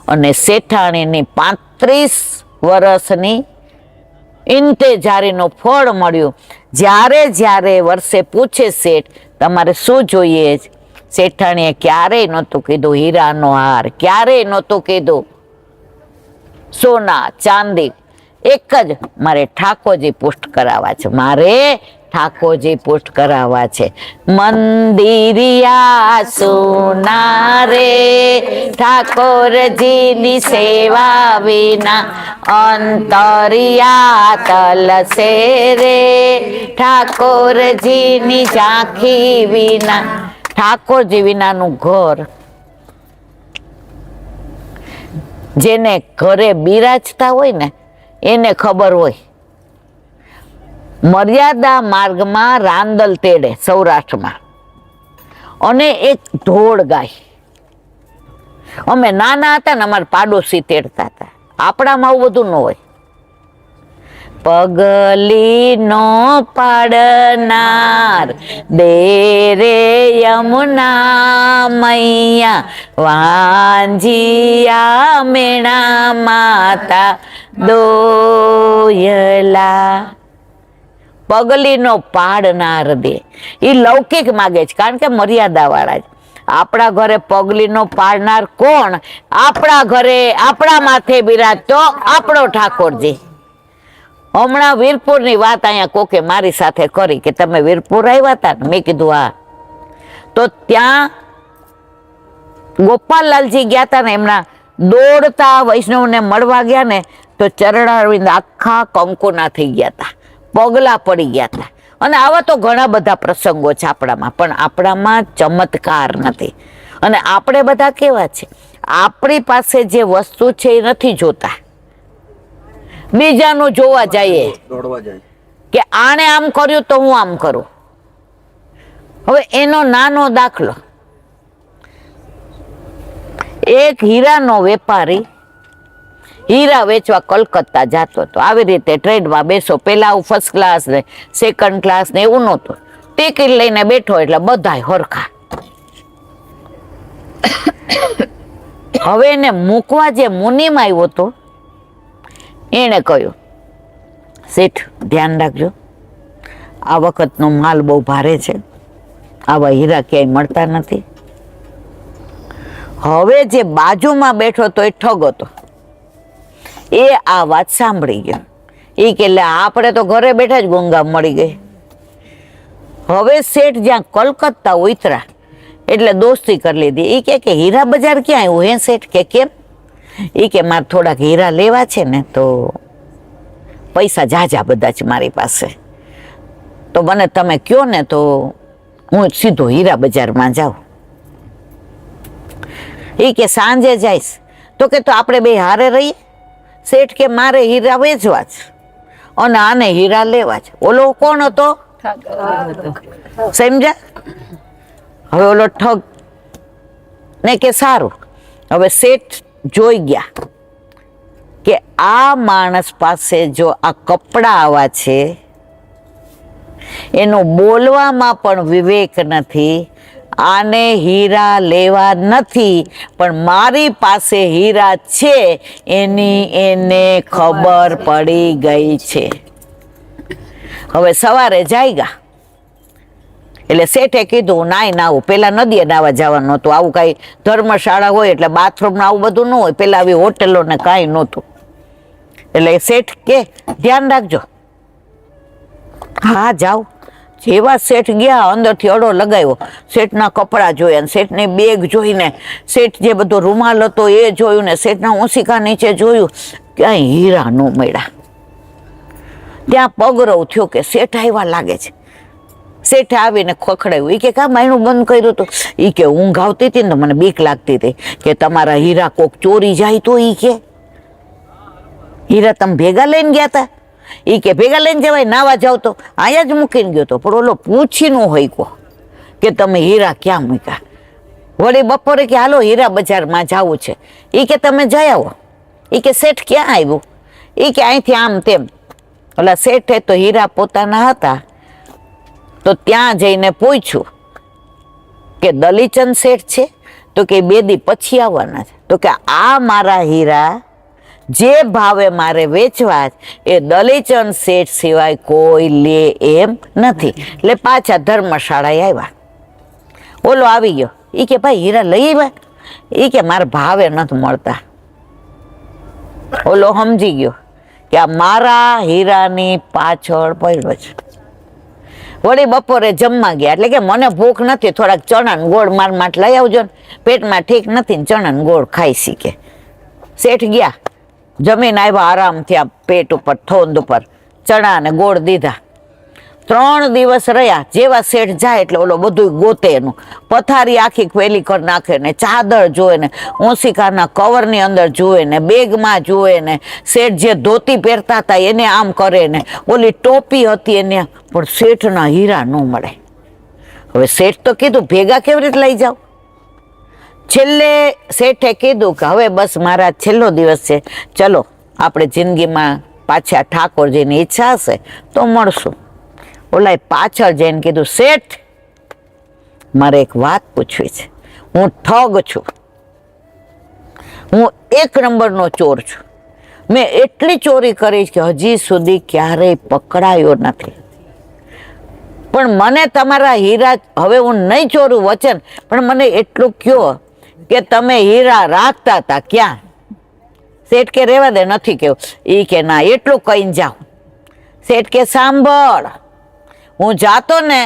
અને શેઠાણીની 35 વર્ષની ઇન્તેજારીનું ફળ મળ્યું. જ્યારે જ્યારે વર્ષે પૂછે શેઠ, તમારે શું જોઈએ? શેઠાણીએ ક્યારેય નહોતું કીધું હીરાનો હાર, ક્યારેય નહોતું કીધું સોના ચાંદી. એક જ, મારે ઠાકોરજી પુષ્ટ કરાવવા છે, મારે ઠાકોરજી પુષ્ટ કરાવવા છે. મંદિરિયા સોના રે, ઠાકોરજીની સેવા વિના અંતરિયા તલસે રે, ઠાકોરજીની ઝાંખી વિના. ઠાકોરજી વિનાનું ઘર, જેને ઘરે બિરાજતા હોય ને એને ખબર હોય. મર્યાદા માર્ગમાં રાંદલ તેડે સૌરાષ્ટ્રમાં, અને એક ઢોળ ગાય. અમે નાના હતા ને અમારા પાડોશી તેડતા હતા. આપણામાં આવું બધું ન હોય. પગલીનો પાડનાર દે રે યમુના મૈયા, વાંજિયા મેણા માતા દોયલા. પગલીનો પાડનાર દે, એ લૌકિક માગે છે, કારણ કે મર્યાદા વાળા જ. આપણા ઘરે પગલીનો પાડનાર કોણ? આપણા ઘરે આપણા માથે બિરાજતો આપણો ઠાકોરજી. હમણાં વીરપુરની વાત અહીંયા કોકે મારી સાથે કરી કે તમે વીરપુર આવ્યા હતા ને? મેં કીધું હા. તો ત્યાં ગોપાલલાલજી ગયા હતા ને, એમના દોડતા વૈષ્ણવને મળવા ગયા ને તો ચરણારવિંદ આખા કંકુના થઈ ગયા હતા, પગલા પડી ગયા હતા. અને આવા તો ઘણા બધા પ્રસંગો છે આપણામાં, પણ આપણામાં ચમત્કાર નથી. અને આપણે બધા કેવા છે, આપણી પાસે જે વસ્તુ છે એ નથી જોતા, બીજાનું જોવા જઈએ કે આણે આમ કર્યું તો હું આમ કરું. હવે એનો નાનો દાખલો, એક હીરાનો વેપારી હીરા વેચવા કલકત્તા જતો હતો. આવી રીતે ટ્રેનમાં બેસો, પેલા ફર્સ્ટ ક્લાસ ને સેકન્ડ ક્લાસ ને એવું નહોતું. ટિકિટ લઈને બેઠો એટલે બધાય હરખા. હવે એને મૂકવા જે મુનિમ આવ્યો હતો એને કહ્યું, શેઠ ધ્યાન રાખજો, આ વખતનો માલ બહુ ભારે છે, આવા હીરા ક્યાંય મળતા નથી. હવે જે બાજુમાં બેઠો તો એ ઠગ હતો, એ આ વાત સાંભળી ગયો. એ કે આપણે તો ઘરે બેઠા જ ગોંગા મળી ગઈ. હવે શેઠ જ્યાં કલકત્તા ઉતરા એટલે દોસ્તી કરી લીધી. એ કે હીરા બજાર ક્યાં આવ્યું હે શેઠ? કે કેમ? એ કે મારે થોડાક હીરા લેવા છે ને, તો પૈસા જાજા બધા છે મારી પાસે, તો મને તમે કયો ને તો હું સીધો હીરા બજારમાં જાઉં. એ કે સાંજે જઈશ. તો કે તો આપણે બે હારે રહીએ. શેઠ કે મારે હીરા વેચવા જ અને આને હીરા લેવા જ. ઓલો કોણ હતો? સમજ્યા? હવે ઓલો ઠગ ને કે સારું. હવે શેઠ જોઈ ગયા કે આ માણસ પાસે જો આ કપડા આવા છે, એનું બોલવામાં પણ વિવેક નથી, આને હીરા લેવા નથી, પણ મારી પાસે હીરા છે એની એને ખબર પડી ગઈ છે. હવે સવારે જાગ્યા એટલે શેઠે કીધું નાય નાવું. પેલા નદીએ નાવા જવાનું હતું. આવું કઈ ધર્મશાળા હોય એટલે બાથરૂમ આવું બધું ન હોય. પેલા આવી હોટેલો ને કાંઈ નહોતું. એટલે શેઠ કે ધ્યાન રાખજો. હા જાઓ. જેવા શેઠ ગયા અંદરથી અડો લગાવ્યો. શેઠના કપડા જોયા, શેઠની બેગ જોઈને, શેઠ જે બધો રૂમાલ હતો એ જોયું ને શેઠના ઓશિકા નીચે જોયું, ક્યાંય હીરા ન મળ્યા. ત્યાં પગરવ થયો કે શેઠ આવ્યા લાગે છે. શેઠે આવીને ખખડાવ્યું. એ કે કા માયણું બંધ કર્યું હતું? એ કે ઊંઘ આવતી હતી ને મને બીક લાગતી હતી કે તમારા હીરા કોક ચોરી જાય તો. એ કે હીરા તમે ભેગા લઈને ગયા હતા? એ કે ભેગા લઈને જવાય, નાવા જાવ તો અહીંયા જ મૂકીને ગયો હતો. પણ ઓલો પૂછી નો હોય કો કે તમે હીરા ક્યાં મૂક્યા. વળી બપોરે કે હાલો હીરા બજારમાં જવું છે. એ કે તમે જઈ આવો. એ કે શેઠ ક્યાં આવ્યું? એ કે અહીંથી આમ તેમ. ઓલા શેઠે તો હીરા પોતાના હતા તો ત્યાં જઈને પૂછ્યું કે દલીચંદ શેઠ છે? તો કે 2 દી પછી આવવાના છે. તો કે આ મારા હીરા જે ભાવે મારે વેચવા એ દલીચંદ શેઠ સિવાય કોઈ લે એમ નથી. એટલે પાછા ધર્મશાળાએ આવ્યા. ઓલો આવી ગયો. એ કે ભાઈ હીરા લઈ આવ્યા? એ કે મારા ભાવે નથી મળતા. ઓલો સમજી ગયો કે આ મારા હીરાની પાછળ પડ્યો છે. વળી બપોરે જમવા ગયા એટલે કે મને ભૂખ નથી, થોડાક ચણા ને ગોળ માર માટે લઈ આવજો ને, પેટમાં ઠીક નથી ને ચણા ને ગોળ ખાઈ શીખે. શેઠ ગયા, જમીન આવ્યા આરામથી આ પેટ ઉપર થોંદ ઉપર ચણા ને ગોળ દીધા. 3 દિવસ રહ્યા. જેવા શેઠ જાય એટલે ઓલો બધું ગોતે એનું. પથારી આખી પેલી કરી નાખે ને, ચાદર જોવે ને, ઓશિકાના કવરની અંદર જુએ ને, બેગમાં જુએ ને, શેઠ જે ધોતી પહેરતા હતા એને આમ કરે ને, ઓલી ટોપી હતી એને. પણ શેઠના હીરા ન મળે. હવે શેઠ તો કીધું ભેગા કેવી રીતે લઈ જાવ? છેલ્લે શેઠે કીધું કે હવે બસ મારા છેલ્લો દિવસ છે, ચલો આપણે જિંદગીમાં પાછા ઠાકોરજીની ઈચ્છા હશે તો મળશું. ઓલા પાછળ જઈને કીધું શેઠ મારે એક વાત પૂછવી છે. હું ઠગ છું, હું 1 નંબરનો ચોર છું. મેં એટલી ચોરી કરી કે હજી સુધી ક્યારેય પકડાયો નથી. પણ મને તમારા હીરા, હવે હું નહીં ચોરું વચન, પણ મને એટલું કયો કે તમે હીરા રાખતા હતા ક્યાં? શેઠ કે રેવા દે, નથી કેવું. એ કે ના એટલું કહીને જાઓ. શેઠ કે સાંભળ, હું જાતો ને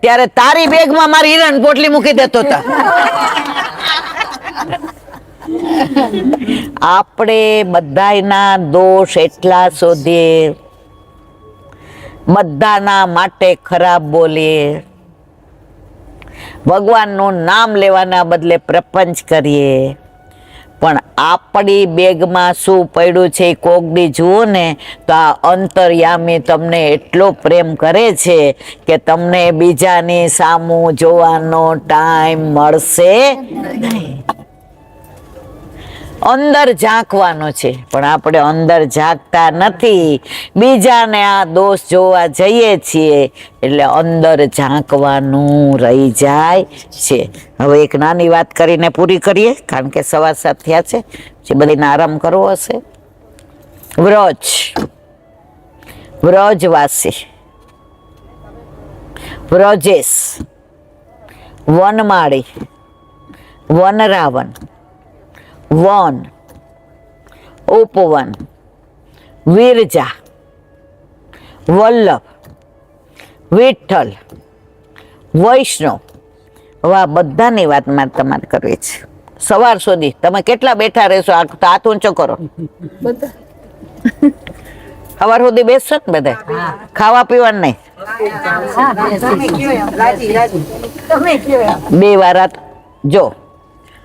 ત્યારે તારી બેગમાં મારી હીરાની પોટલી મૂકી દેતો હતા. આપણે બધાના દોષ એટલા શોધીએ, બધાના માટે ખરાબ બોલીએ, ભગવાનનું નામ લેવાના બદલે પ્રપંચ કરીએ, પણ આપણી બેગમાં શું પડ્યું છે કોક દી જુઓ ને તો આ અંતર્યામી તમને એટલો પ્રેમ કરે છે કે તમને બીજાની સામું જોવાનો ટાઈમ મળશે નહીં. અંદર ઝાંકવાનો છે પણ આપણે અંદર ઝાંકતા નથી. બીજાને આ દોષ જોવા જઈએ છીએ એટલે અંદર ઝાંકવાનું રહી જાય છે. હવે એક નાની વાત કરીને પૂરી કરીએ કારણ કે 7:15 થયા છે, જે બધાને આરામ કરવો હશે. વ્રજવાસી, વ્રજેશ, વનમાળી, વનરાવન, વન, ઉપવન, વિરજા, વલ્લભ, વિઠ્ઠલ, વૈષ્ણવ. હવે આ બધાની વાત મારે તમારે કરવી છે. સવાર સુધી તમે કેટલા બેઠા રહેશો? હાથ ઊંચો કરો. સવાર સુધી બેસશો ને બધા? ખાવા પીવાનું નહીં? બે વાર જો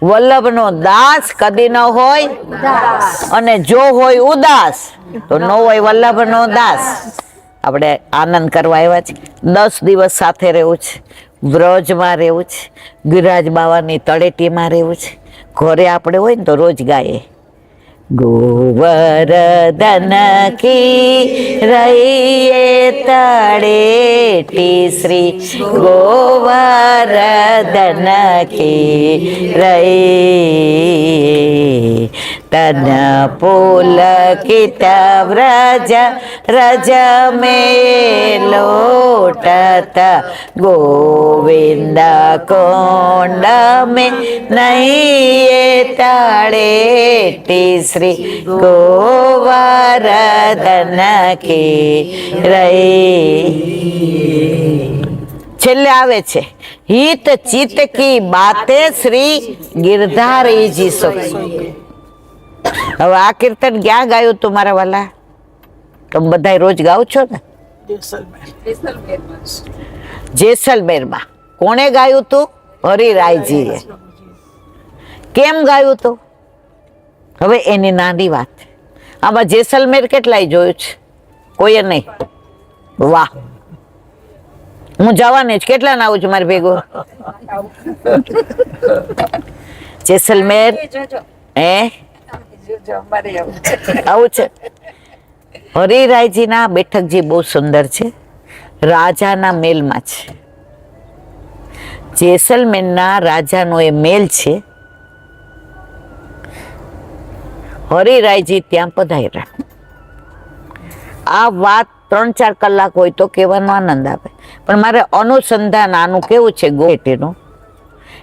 વલ્લભનો દાસ કદી ન હોય અને જો હોય ઉદાસ તો ન હોય વલ્લભનો દાસ. આપણે આનંદ કરવા આવ્યા છે. 10 દિવસ સાથે રહેવું છે, વ્રજમાં રહેવું છે, ગિરિરાજ બાવાની તળેટીમાં રહેવું છે. ઘરે આપણે હોય ને તો રોજ ગાઈએ ગોવર્ધન કી રહીએ તળેટી શ્રી ગોવર્ધન કી રહી તન પુલકિત વ્રજ રજ મેં લોટત ગોવિંદ કોંડ મેં નહીં તળેટી શ્રી ગોવર્ધન કી રહી. છેલ્લે આવે છે હિત ચિત્ત કી બાતે શ્રી ગિરધારીજી સુખ. હવે આ કીર્તન ક્યાં ગાયું તું મારા વાલા? તમે બધા રોજ ગાવ છો ને? જેસલમેરમાં. કોણે ગાયું તું? હરિરાયજીએ. કેમ ગાયું તું? હવે એની નાની વાત. આમાં જેસલમેર કેટલાય જોયું છે? કોઈએ નહીં? વાહ, હું જવાની જ. કેટલા ના આવું છું મારી ભેગું? જેસલમેર આવું છે. હરિરાયજી ના બેઠકજી બહુ સુંદર છે. રાજાના મેલમાં છે. જેસલમેરના રાજાનો એ મેલ છે. હરિરાયજી ત્યાં પધાર્યા. આ વાત 3-4 કલાક હોય તો કહેવાનો આનંદ આવે, પણ મારે અનુસંધાન આનું કેવું છે ગોટીનું,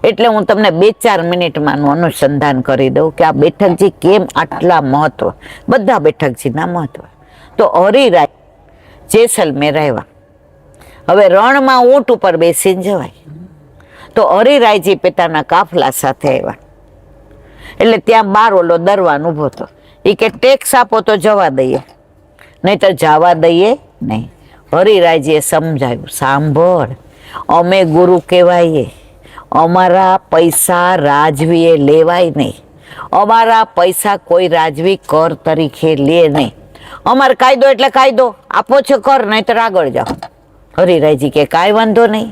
એટલે હું તમને 2-4 મિનિટમાં અનુસંધાન કરી દઉં કે આ બેઠકજી કેમ આટલા મહત્વ, બધા બેઠકજીના મહત્વ. તો હરિરાય જેસલમેર આવ્યા. હવે રણમાં ઊંટ ઉપર બેસીને જવાય, તો હરિરાયજી પોતાના કાફલા સાથે આવ્યા. એટલે ત્યાં બાર ઓલો દરવાન ઉભો હતો. એ કે ટેક્સ આપો તો જવા દઈએ, નહીં તો જવા દઈએ નહીં. હરિરાયજીએ સમજાયું, સાંભળ, અમે ગુરુ કહેવાઈએ, અમારા પૈસા રાજવીએ લેવાય નહીં, અમારા પૈસા કોઈ રાજવી કર તરીકે લે નહીં. અમારો કાયદો એટલે કાયદો, આપો છો કર, નહીં તો આગળ જાઓ. હરિરાયજી કે કાંઈ વાંધો નહીં.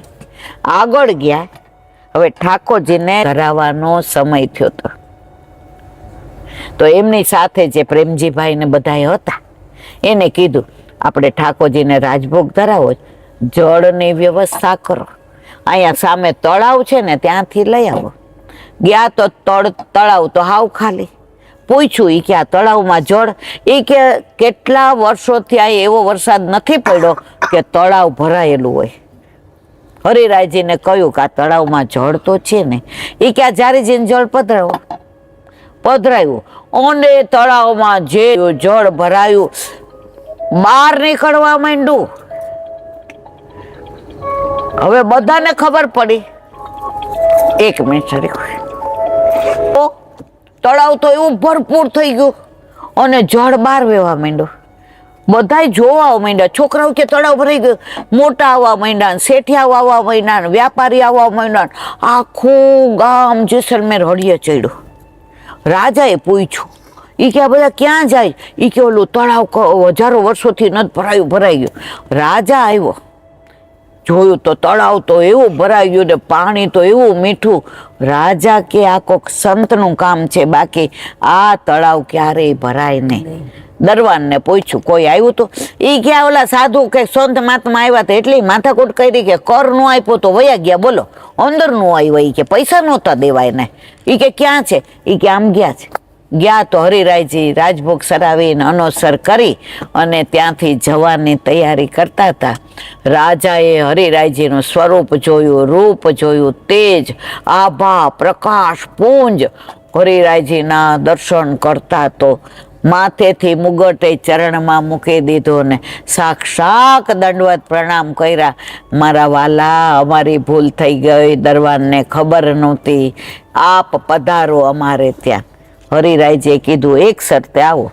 આગળ ગયા. હવે ઠાકોરજીને ધરાવવાનો સમય થયો હતો, તો એમની સાથે જે પ્રેમજીભાઈ ને બધા હતા એને કીધું, આપણે ઠાકોરજીને રાજભોગ ધરાવો, જળની વ્યવસ્થા કરો. અહીંયા સામે તળાવ છે ને, ત્યાંથી લઈ આવો. ગયા તો તળાવ તો હાવ ખાલી. પૂછ્યું, એ કે આ તળાવમાં જળ? એ કે કેટલા વર્ષોથી અહીં એવો વરસાદ નથી પડ્યો કે તળાવ ભરાયેલું હોય. હરિરાયજીને કહ્યું કે આ તળાવમાં જળ તો છે ને. એ કે આ જારીજીને જળ પધરાવો. પધરાયું અને તળાવમાં જે જળ ભરાયું, બહાર નીકળવા માંડ્યું. હવે બધાને ખબર પડી. 1 મિનિટ, તળાવ તો એવું ભરપૂર થઈ ગયું અને જળ બહાર વહેવા માંડ્યું. બધા જોવા માંડ્યા. છોકરાઓ કે તળાવ ભરાઈ ગયું. મોટા આવવા માંડ્યા, શેઠિયા આવવા માંડ્યા, વ્યાપારી આવવા માંડ્યા. આખું ગામ જેસલમેર હળીએ ચડ્યું. રાજાએ પૂછ્યું, એ કે આ બધા ક્યાં જાય? એ કે ઓલું તળાવ હજારો વર્ષોથી નથી ભરાયું, ભરાઈ ગયું. રાજા આવ્યો, જોયું તો તળાવ તો એવું ભરાઈ ગયું ને પાણી તો એવું મીઠું. રાજા કે આ કોક સંતનું કામ છે, બાકી આ તળાવ ક્યારેય ભરાય નહીં. દરવાનને પૂછ્યું, કોઈ આવ્યું તો? એ કે ઓલા સાધુ કે સંત મહાત્મા આવ્યા હતા, એટલી માથાકૂટ કરી કે કર નો આપ્યો તો વયા ગયા. બોલો, અંદર નો આવ્યો. એ કે પૈસા નહોતા દેવાય ને. એ કે ક્યાં છે? એ કે આમ ગયા છે. ગયા તો હરિરાયજી રાજભોગ સરાવીને અનોસર કરી અને ત્યાંથી જવાની તૈયારી કરતા હતા. રાજાએ હરિરાયજીનું સ્વરૂપ જોયું, રૂપ જોયું, તેજ, આભા, પ્રકાશ, પુંજ. હરિરાયજીના દર્શન કરતા તો માથેથી મુગટે ચરણમાં મૂકી દીધો ને સાક્ષાત દંડવત પ્રણામ કર્યા. મારા વાલા, અમારી ભૂલ થઈ ગઈ, દરવાનને ખબર નહોતી, આપ પધારો અમારે ત્યાં. હરિરાયજીએ કીધું, એક શરતે આવો,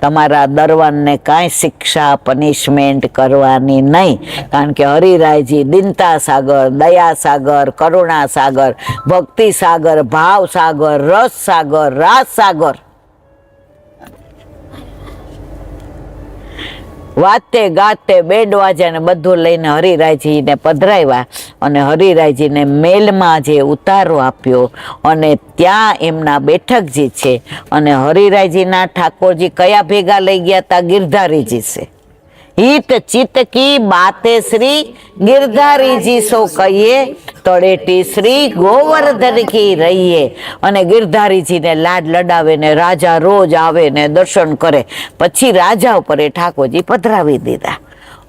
તમારા દરવાનને કાંઈ શિક્ષા પનિશમેન્ટ કરવાની નહીં, કારણ કે હરિરાયજી દિનતા સાગર, દયા સાગર, કરુણા સાગર, ભક્તિ સાગર, ભાવ સાગર, રસ સાગર, રાસ સાગર, વાતે ગાતે બેન્ડ વાજાને બધું લઈને હરિરાયજીને પધરાવ્યા અને હરિરાયજીને મેલમાં જે ઉતારો આપ્યો અને ત્યાં એમના બેઠકજી છે અને હરિરાયજીના ઠાકોરજી કયા ભેગા લઈ ગયા હતા? ગિરધારીજી છે. હિત ચિત્ત કી બાતે શ્રી ગિરધારીજી સો કહીએ, તળેટી શ્રી ગોવર્ધન કી રહીએ. અને ગિરધારીજીને લાડ લડાવે ને રાજા રોજ આવે ને દર્શન કરે, પછી રાજા ઉપર એ ઠાકોરજી પધરાવી દીધા.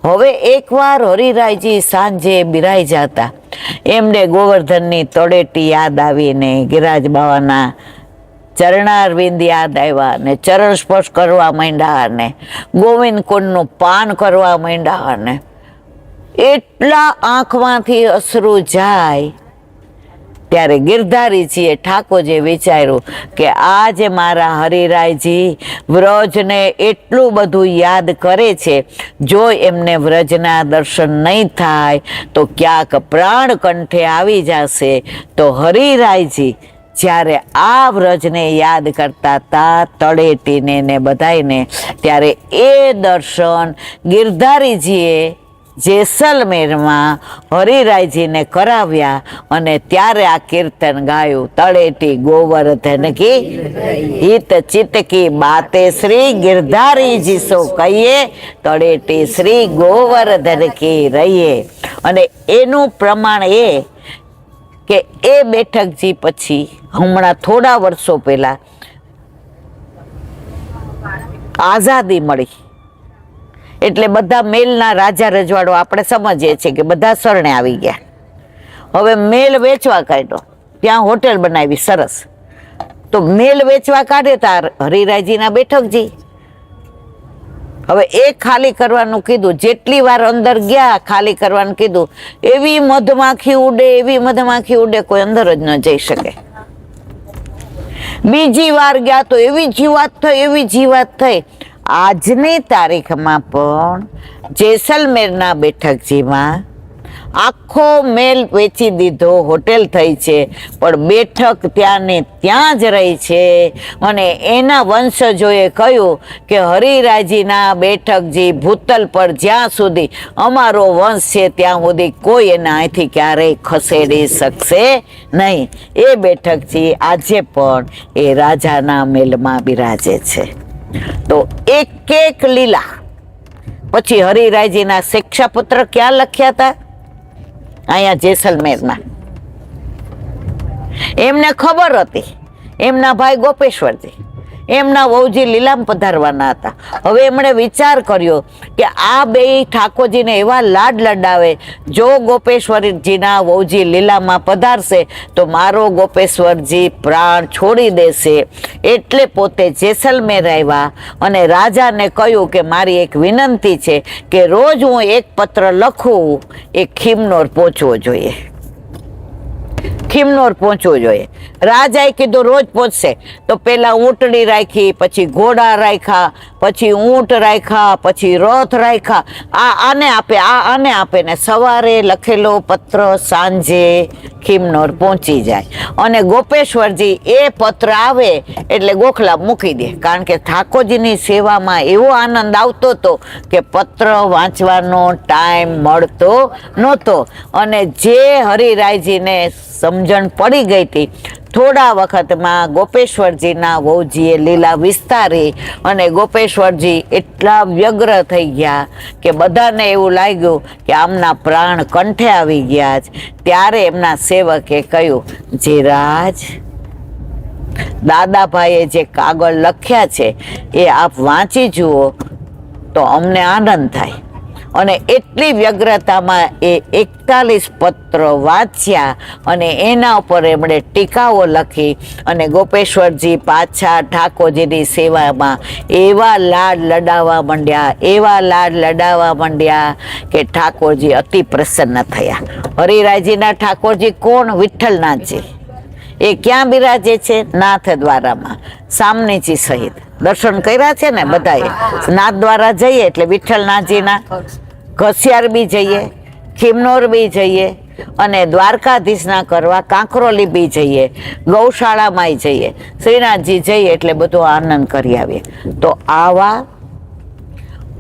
હવે એકવાર હરિરાયજી સાંજે બિરાઈ જતા, એમને ગોવર્ધનની તળેટી યાદ આવીને ગિરિરાજ બાવાના ચરણારવિંદ યાદ આવ્યા ને ચરણ સ્પર્શ કરવા માંડ્યા ને ગોવિંદ કુંડનું પાન કરવા માંડ્યા ને એટલા આંખમાંથી અશ્રુ જાય ત્યારે ગિરધારીજીએ ઠાકોરજીએ વિચાર્યું કે આજે મારા હરિરાયજી વ્રજને એટલું બધું યાદ કરે છે, જો એમને વ્રજના દર્શન નહીં થાય તો ક્યાંક પ્રાણ કંઠે આવી જશે. તો હરિરાયજી જ્યારે આ વ્રજને યાદ કરતા હતા, તળેટીને ને બધાયને, ત્યારે એ દર્શન ગિરધારીજીએ જેસલમેરમાં હરિરાયજીને કરાવ્યા અને ત્યારે આ કીર્તન ગાયું, તળેટી ગોવર્ધન કી હિત ચિત્ત કી બાતે શ્રી ગિરધારીજી સો કહીએ, તળેટી શ્રી ગોવર્ધન કી રહીએ. અને એનું પ્રમાણ એ કે એ બેઠકજી પછી હમણાં થોડા વર્ષો પહેલા આઝાદી મળી એટલે બધા મેલના રાજા રજવાડો આપણે સમજીએ છીએ કે બધા શરણે આવી ગયા. હવે મેલ વેચવા કાઢ્યો, ત્યાં હોટેલ બનાવી સરસ. તો મેલ વેચવા કાઢે તાર હરિરાયજીના બેઠકજી હવે એ ખાલી કરવાનું કીધું. જેટલી વાર અંદર ગયા ખાલી કરવાનું કીધું, એવી મધમાખી ઉડે, એવી મધમાખી ઉડે, કોઈ અંદર જ ન જઈ શકે. બીજી વાર ગયા તો એવી જીવાત થઈ, એવી જીવાત થઈ. આજની તારીખમાં પણ જેસલમેરના બેઠકજીમાં આખો મેલ વેચી દીધો, હોટેલ થઈ છે, પણ બેઠક ત્યાં ને ત્યાં જ રહી છે. અને એના વંશજોએ કહ્યું કે હરિરાયજીના બેઠકજી ભૂતલ પર જ્યાં સુધી અમારો વંશ છે ત્યાં સુધી કોઈ એના અહીંથી ક્યારેય ખસેડી શકશે નહીં. એ બેઠકજી આજે પણ એ રાજાના મેલમાં બિરાજે છે. તો એક એક લીલા પછી હરિરાયજીના શિક્ષાપત્ર ક્યાં લખ્યા હતા? અહીંયા જેસલમેરમાં. એમને ખબર હતી, એમના ભાઈ ગોપેશ્વરજી, એમના વહુજી લીલામ પધારવાના હતા. હવે એમણે વિચાર કર્યો કે આ બે ઠાકોરજીને એવા લાડ લડાવે, જો ગોપેશ્વરજીના વહુજી લીલામાં પધારશે તો મારો ગોપેશ્વરજી પ્રાણ છોડી દેશે. એટલે પોતે જેસલમેર આવ્યા અને રાજાને કહ્યું કે મારી એક વિનંતી છે કે રોજ હું એક પત્ર લખું, એ ખીમનોર પહોંચવો જોઈએ, ખીમનોર પહોંચવું જોઈએ. રાજાએ કીધું રોજ પહોંચશે. તો પેલા ઊંટડી રાખી, પછી ઘોડા રાખ્યા, પછી ઊંટ રાખ્યા, પછી રથ રાખ્યા. આને આપે, આને આપે ને સવારે લખેલો પત્ર સાંજે ખીમનોર પહોંચી જાય. અને ગોપેશ્વરજી એ પત્ર આવે એટલે ગોખલા મૂકી દે, કારણ કે ઠાકોરજીની સેવામાં એવો આનંદ આવતો હતો કે પત્ર વાંચવાનો ટાઈમ મળતો નહોતો. અને જે હરિરાયજીને સમજણ પડી ગઈ હતી, થોડા વખતમાં ગોપેશ્વરજીના વહુજીએ લીલા વિસ્તારી અને ગોપેશ્વરજી એટલા વ્યગ્ર થઈ ગયા કે બધાને એવું લાગ્યું કે આમના પ્રાણ કંઠે આવી ગયા જ. ત્યારે એમના સેવકે કહ્યું, જે રાજ દાદાભાઈએ જે કાગળ લખ્યા છે એ આપ વાંચી જુઓ તો અમને આનંદ થાય. અને એટલી વ્યગ્રતામાં એ 41 પત્ર વાંચ્યા અને એના ઉપર એમણે ટીકાઓ લખી. અને ગોપેશ્વરજી પાછા ઠાકોરજીની સેવામાં એવા લાડ લડાવવા માંડ્યા, એવા લાડ લડાવવા માંડ્યા કે ઠાકોરજી અતિ પ્રસન્ન થયા. હરિરાયજીના ઠાકોરજી કોણ? વિઠ્ઠલનાથજી. એ ક્યાં બિરાજે છે? નાથ દ્વારામાં, સામનેજી સહિત. દર્શન કર્યા છે ને બધાએ. નાથ દ્વારા જઈએ એટલે વિઠ્ઠલનાથજીના, ઘસિયાર બી જઈએ, ખીમનોર બી જઈએ, અને દ્વારકાધીશના કરવા કાંકરોલી બી જઈએ, ગૌશાળામાંય જઈએ, શ્રીનાથજી જઈએ એટલે બધો આનંદ કરી આવીએ. તો આવા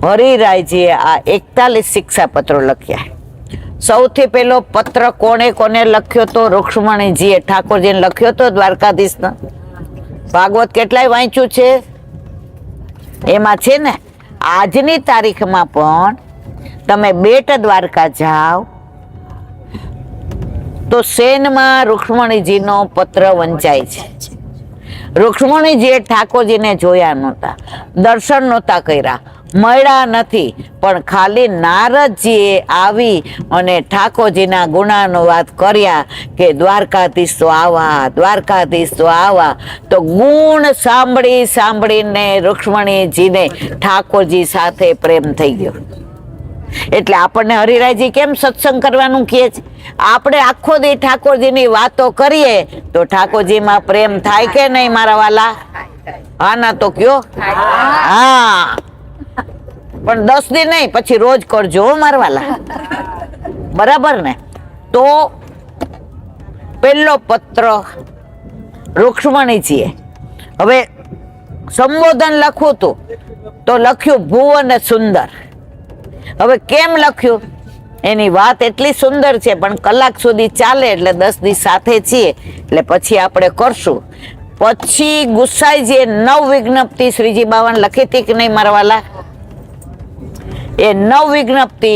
હરિરાયજીએ આ 41 શિક્ષાપત્રો લખ્યા. સૌથી પહેલો પત્ર કોને લખ્યો તો? રૂક્ષ્મણીજીએ ઠાકોરજીને લખ્યો તો દ્વારકાધીશના. ભાગવત કેટલાય વાંચ્યું છે એમાં છે ને. આજની તારીખમાં પણ તમે બેટ દ્વારકા જાઓ તો સેનમાં રૂક્ષ્મણીજીનો પત્ર વંચાય છે. રૂક્ષ્મણીજીએ ઠાકોરજીને જોયા નહોતા, દર્શન નહોતા કર્યા, મળ્યા નથી, પણ ખાલી નારદજીએ આવી અને ઠાકોરજીના ગુણાનુવાદ કર્યા કે દ્વારકાધીશ તો આવા, દ્વારકાધીશ તો આવા. તો ગુણ સાંભળીને રૂક્ષ્મણીજીને ઠાકોરજી સાથે પ્રેમ થઈ ગયો. એટલે આપણને હરિરાયજી કેમ સત્સંગ કરવાનું કહે છે? આપણે આખો દી ઠાકોરજીની વાતો કરીએ તો ઠાકોરજીમાં પ્રેમ થાય કે નહીં મારા વાલા? હા ના તો કયો? હા, પણ 10 દી નહીં, પછી રોજ કરજો મારા વાલા, બરાબર ને? તો પહેલો પત્ર રૂક્ષ્મણીજીએ. હવે સંબોધન લખવું હતું તો લખ્યું ભુવન સુંદર. હવે કેમ લખ્યું એની વાત એટલી સુંદર છે, પણ કલાક સુધી ચાલે એટલે 10 દી સાથે છીએ એટલે પછી આપણે કરશું. પછી ગુસાઈજીએ 9 વિજ્ઞપ્તિ શ્રીજી બાવાને લખી હતી કે નહીં મારા વાલા? એ 9 વિજ્ઞપ્તિ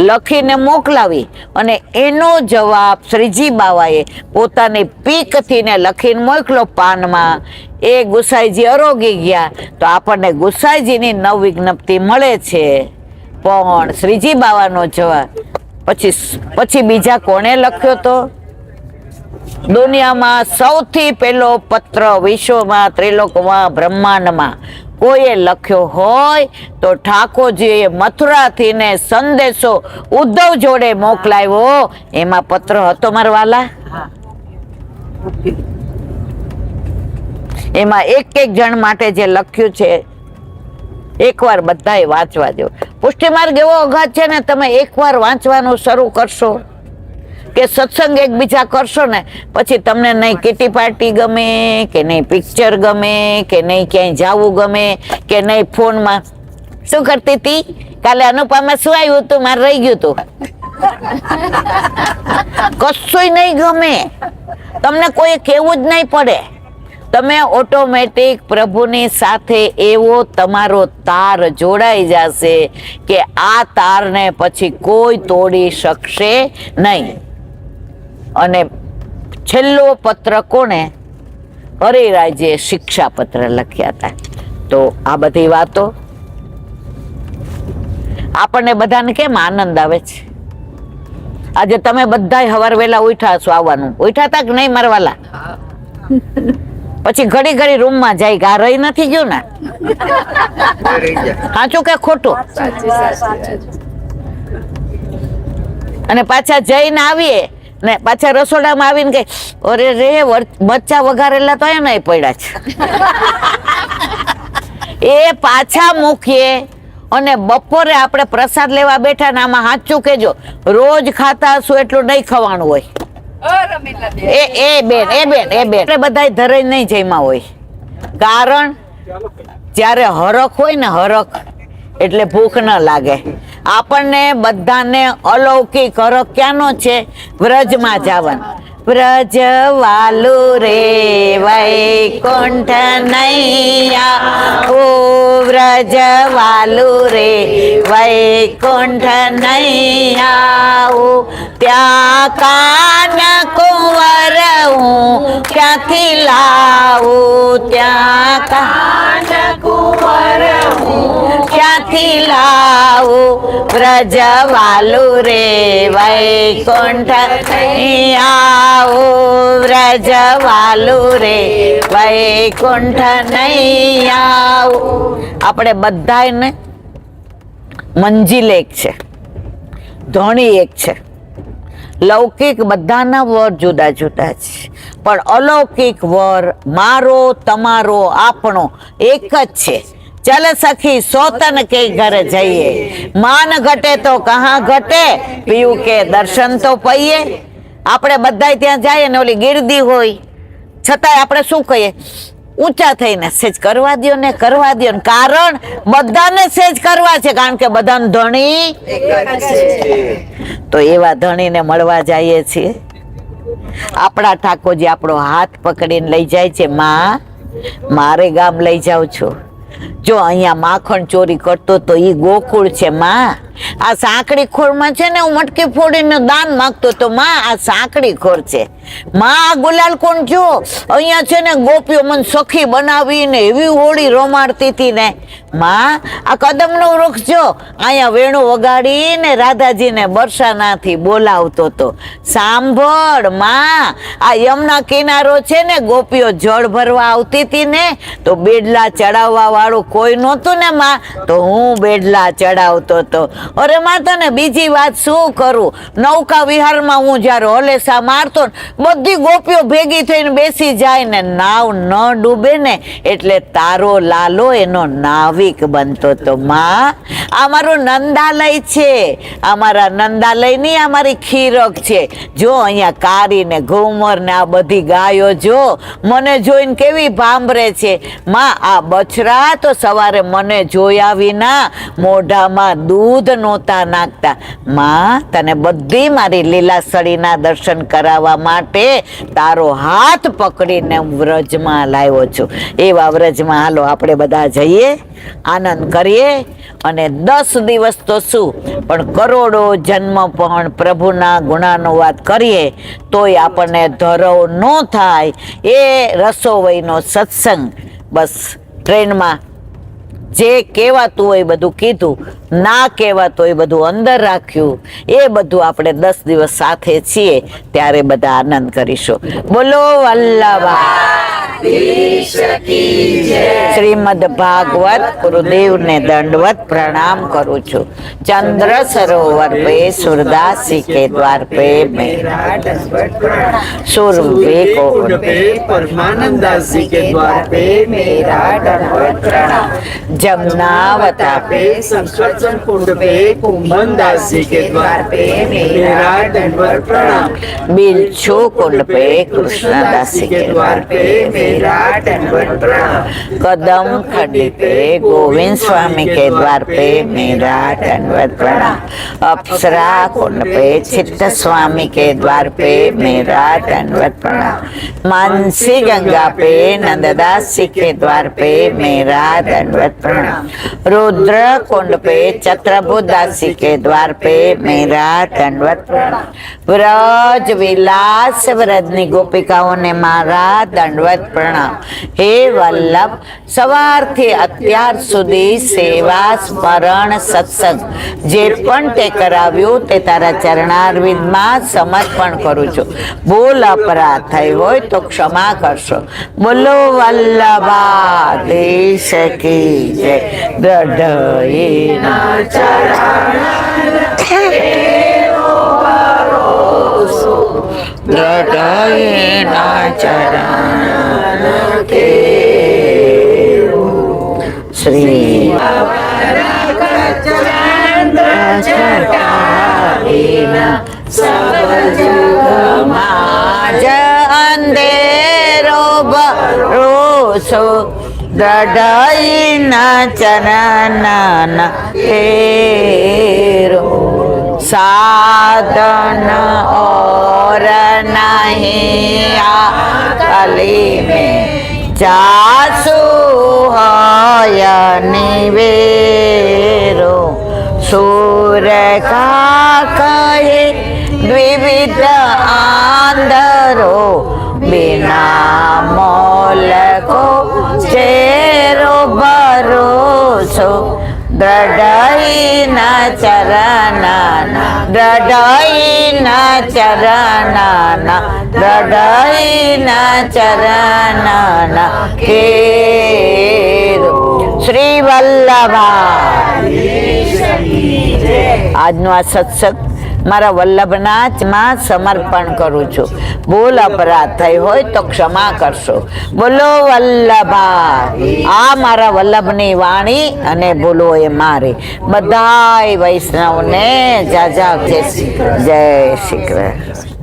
લખીને મોકલાવી અને એનો જવાબ શ્રીજી બાવાએ પોતાની પીકથી ને લખીને મોકલો પાનમાં. એ ગુસાઈજી અરોગી ગયા તો આપણને ગુસાઈજીની 9 વિજ્ઞપ્તિ મળે છે, પણ શ્રીજી બાવાનો જવાબ પછી બીજા કોણે લખ્યો તો? દુનિયામાં સૌથી પહેલો પત્ર વિશ્વમાં, ત્રિલોકમાં, બ્રહ્માંડમાં કોઈએ લખ્યો હોય તો ઠાકોરજીએ મથુરાથી ને સંદેશો ઉદ્ધવ જોડે મોકલાવ્યો. એમાં પત્ર હતો મારા વાલા? એમાં એક જણ માટે જે લખ્યું છે એકવાર બધાએ વાંચવા દો. પુષ્ટિ માર્ગ એવો અઘાત છે ને, તમે એકવાર વાંચવાનું શરૂ કરશો કે સત્સંગ એકબીજા કરશો ને પછી તમને નહીં કિટી પાર્ટી ગમે, કે નહીં પિક્ચર ગમે, કે નહીં ક્યાંય જવું ગમે, કે નહીં ફોનમાં શું કરતી હતી કાલે અનુપમા શું આવ્યું હતું મારે રહી ગયું હતું, કશુંય નહીં ગમે. તમને કોઈ કહેવું જ નહીં પડે. તમે ઓટોમેટિક પ્રભુની સાથે એવો તમારો તાર જોડાઈ જશે કે આ તારને પછી કોઈ તોડી શકશે નહીં. અને છેલ્લો પત્ર કોને? હરિરાયજીએ શિક્ષાપત્ર લખ્યા હતા. તો આ બધી વાતો આપણને બધાને કેમ આનંદ આવે છે? આજે તમે બધા હવાર વેલા ઉઠ્યા છો, આવવાનું ઉઠ્યા હતા કે નહીં મારા વાલા? પછી ઘડી રૂમમાં જાય કે આ રહી નથી ગયું ને? સાચું કે ખોટું? અને પાછા જઈને આવીએ ને પાછા રસોડામાં આવીને કે અરે રે બચ્ચા વઘારેલા તો એને પડ્યા છે. એ પાછા મૂકીએ અને બપોરે આપણે પ્રસાદ લેવા બેઠા ને આમાં સાચું કેજો રોજ ખાતા હશું એટલું નહીં ખવાનું હોય. એ બેન બધા ધરાઈ નહીં જઈમાં હોય. કારણ જ્યારે હરખ હોય ને, હરખ એટલે ભૂખ ન લાગે. આપણને બધાને અલૌકિક હરખ ક્યાંનો છે? વ્રજમાં જવાનું. વ્રજ વાલુ રે વૈકુંઠ નૈયા, ઓ વ્રજ વાલુ રે વૈકુંઠ નૈયા, ત્યાં કાન કુંવર હું ક્યાંથી લાવું, ત્યાં કાન કુંવર હું ક્યાંથી લાવું. વ્રજ વાલુ રે વૈકુંઠ નૈયા, વ્રજ વાલુ રે વૈકુંઠ નૈયા. આપણે બધાને મંજિલ એક છે, ધણી એક છે. લૌકિક બધાના વર જુદા જુદા છે, પણ અલૌકિક વર મારો તમારો આપણો એક જ છે. ચલ સખી સોતન કે ઘર જઈએ, માન ઘટે તો કહા ઘટે, પીયું કે દર્શન તો પઈએ. આપણે બધા ત્યાં જઈએ ને ઓલી ગીરદી હોય છતાંય આપણે શું કહીએ, ઊંચા થઈને સેજ કરવા દ્યો ને, કરવા દ્યો ને. કારણ બધાને સેજ કરવા છે, કારણ કે બધાનો ધણી તો એવા ધણીને મળવા જઈએ છીએ. આપણા ઠાકોરજી આપણો હાથ પકડીને લઈ જાય છે, માં મારે ગામ લઈ જાઉં છું. જો અહીંયા માખણ ચોરી કરતો તો ઈ ગોકુળ છે માં. આ સાંકડી ખોરમાં છે ને હું મટકી ફોડીને દાન માંગતો તો માં આ સાંકડી ખોર છે. માં આ ગુલાલ કોણ જો અહીંયા છે ને ગોપીઓ મને સખી બનાવીને એવી હોળી રમાડતી હતી ને. માં આ કદમનું વૃક્ષ જો અહીંયા વેણું વગાડીને રાધાજીને બરસાનાથી બોલાવતો તો. સાંભળ માં આ યમુના કિનારો છે ને ગોપીઓ જળ ભરવા આવતી હતી ને તો બેડલા ચડાવવા વાળું કોઈ નહોતું ને માં, તો હું બેડલા ચડાવતો તો. અરે માં તને બીજી વાત શું કરું, નૌકા વિહારમાં હું જયારે હલેસા મારતો બધી ગોપીઓ ભેગી થઈને બેસી જાય ને નાવ ન ડૂબે ને એટલે તારો લાલો એનો નાવિક બનતો તો. માં અમારું નંદાલય છે, અમારા નંદાલય ની અમારી ખીરક છે. જો અહીંયા કારી ને ઘુમર ને આ બધી ગાયો જો મને જોઈને કેવી ભાંભરે છે. માં આ બછરા તો સવારે મને જોયા વિના મોઢામાં દૂધ નહોતા નાખતા. માં તને બધી મારી લીલાસળીના દર્શન કરાવવા માટે તારો હાથ પકડીને હું વ્રજમાં લાવ્યો છું. એવા વ્રજમાં હાલો આપણે બધા જઈએ, આનંદ કરીએ. અને 10 દિવસ તો શું પણ કરોડો જન્મ પણ પ્રભુના ગુણાનુવાદ કરીએ તોય આપણને ધરવ ન થાય. એ રસોવઈનો સત્સંગ બસ ટ્રેનમાં જે કહેવાતું હોય બધું કીધું, ના કહેવાતું હોય બધું અંદર રાખ્યું. એ બધું આપણે 10 દિવસ સાથે છીએ ત્યારે બધા આનંદ કરીશું. બોલો વલ્લભા શ્રીમદ ભાગવત ગુરુદેવને દંડવત પ્રણામ કરું છું. ચંદ્ર સરોવર पे सूरदासी के द्वार पे सूर्य को परमानंदासी के द्वार पे मेरा दंडवत प्रणाम. जमुनावता पे संस्कृत कुंड पे कुंभनदासी के द्वार पे मेरा दंडवत प्रणाम. बिच्छू कुंड पे कृष्णदासी के द्वार पे मेरा दंडवत प्रणाम. कदम खड्डी पे गोविंद स्वामी के द्वार पे मेरा दंडवत प्रणाम. अप्सरा कुंड पे चित्त स्वामी के द्वार पे मेरा दंडवत प्रणाम. मानसी गंगा पे नंददासी के द्वार पे मेरा दंडवत प्रणाम. रुद्र कुंड पे चत्रभुदासी के द्वार पे मेरा दंडवत प्रणाम. व्रज विलास व्रजनी गोपिकाओं ने मारा दंडवत प्रणाम. हे वल्लभ સવારથી અત્યાર સુધી સેવા સ્મરણ સત્સંગ જે પણ તે કરાવ્યું તે તારા ચરણારવિંદમાં સમર્પણ કરું છું. ભૂલ અપરાધ થઈ હોય તો ક્ષમા કરશો. બોલો વલ્લભાધીશ કી જય. દ્રઢયના ચરણ શ્રી અંધેરો ભરોસો દ્રઢયના ચરણ હેરો. साधन और नहीं कली में जासु है निवेरो. सूर का कहे द्विविध आंधरो बिना मोल को चेरो भरोसो. દ્રઢયના ચરણના દ્રઢયના ચરણના દ્રઢયના ચરણના કેરો. શ્રી વલ્લભા. આજનો આ સત્સંગ મારા વલ્લભના માં સમર્પણ કરું છું. ભૂલ અપરાધ થઈ હોય તો ક્ષમા કરશો. બોલો વલ્લભા. આ મારા વલ્લભની વાણી અને બોલો એ મારી. બધાય વૈષ્ણવને જય શ્રી કૃષ્ણ.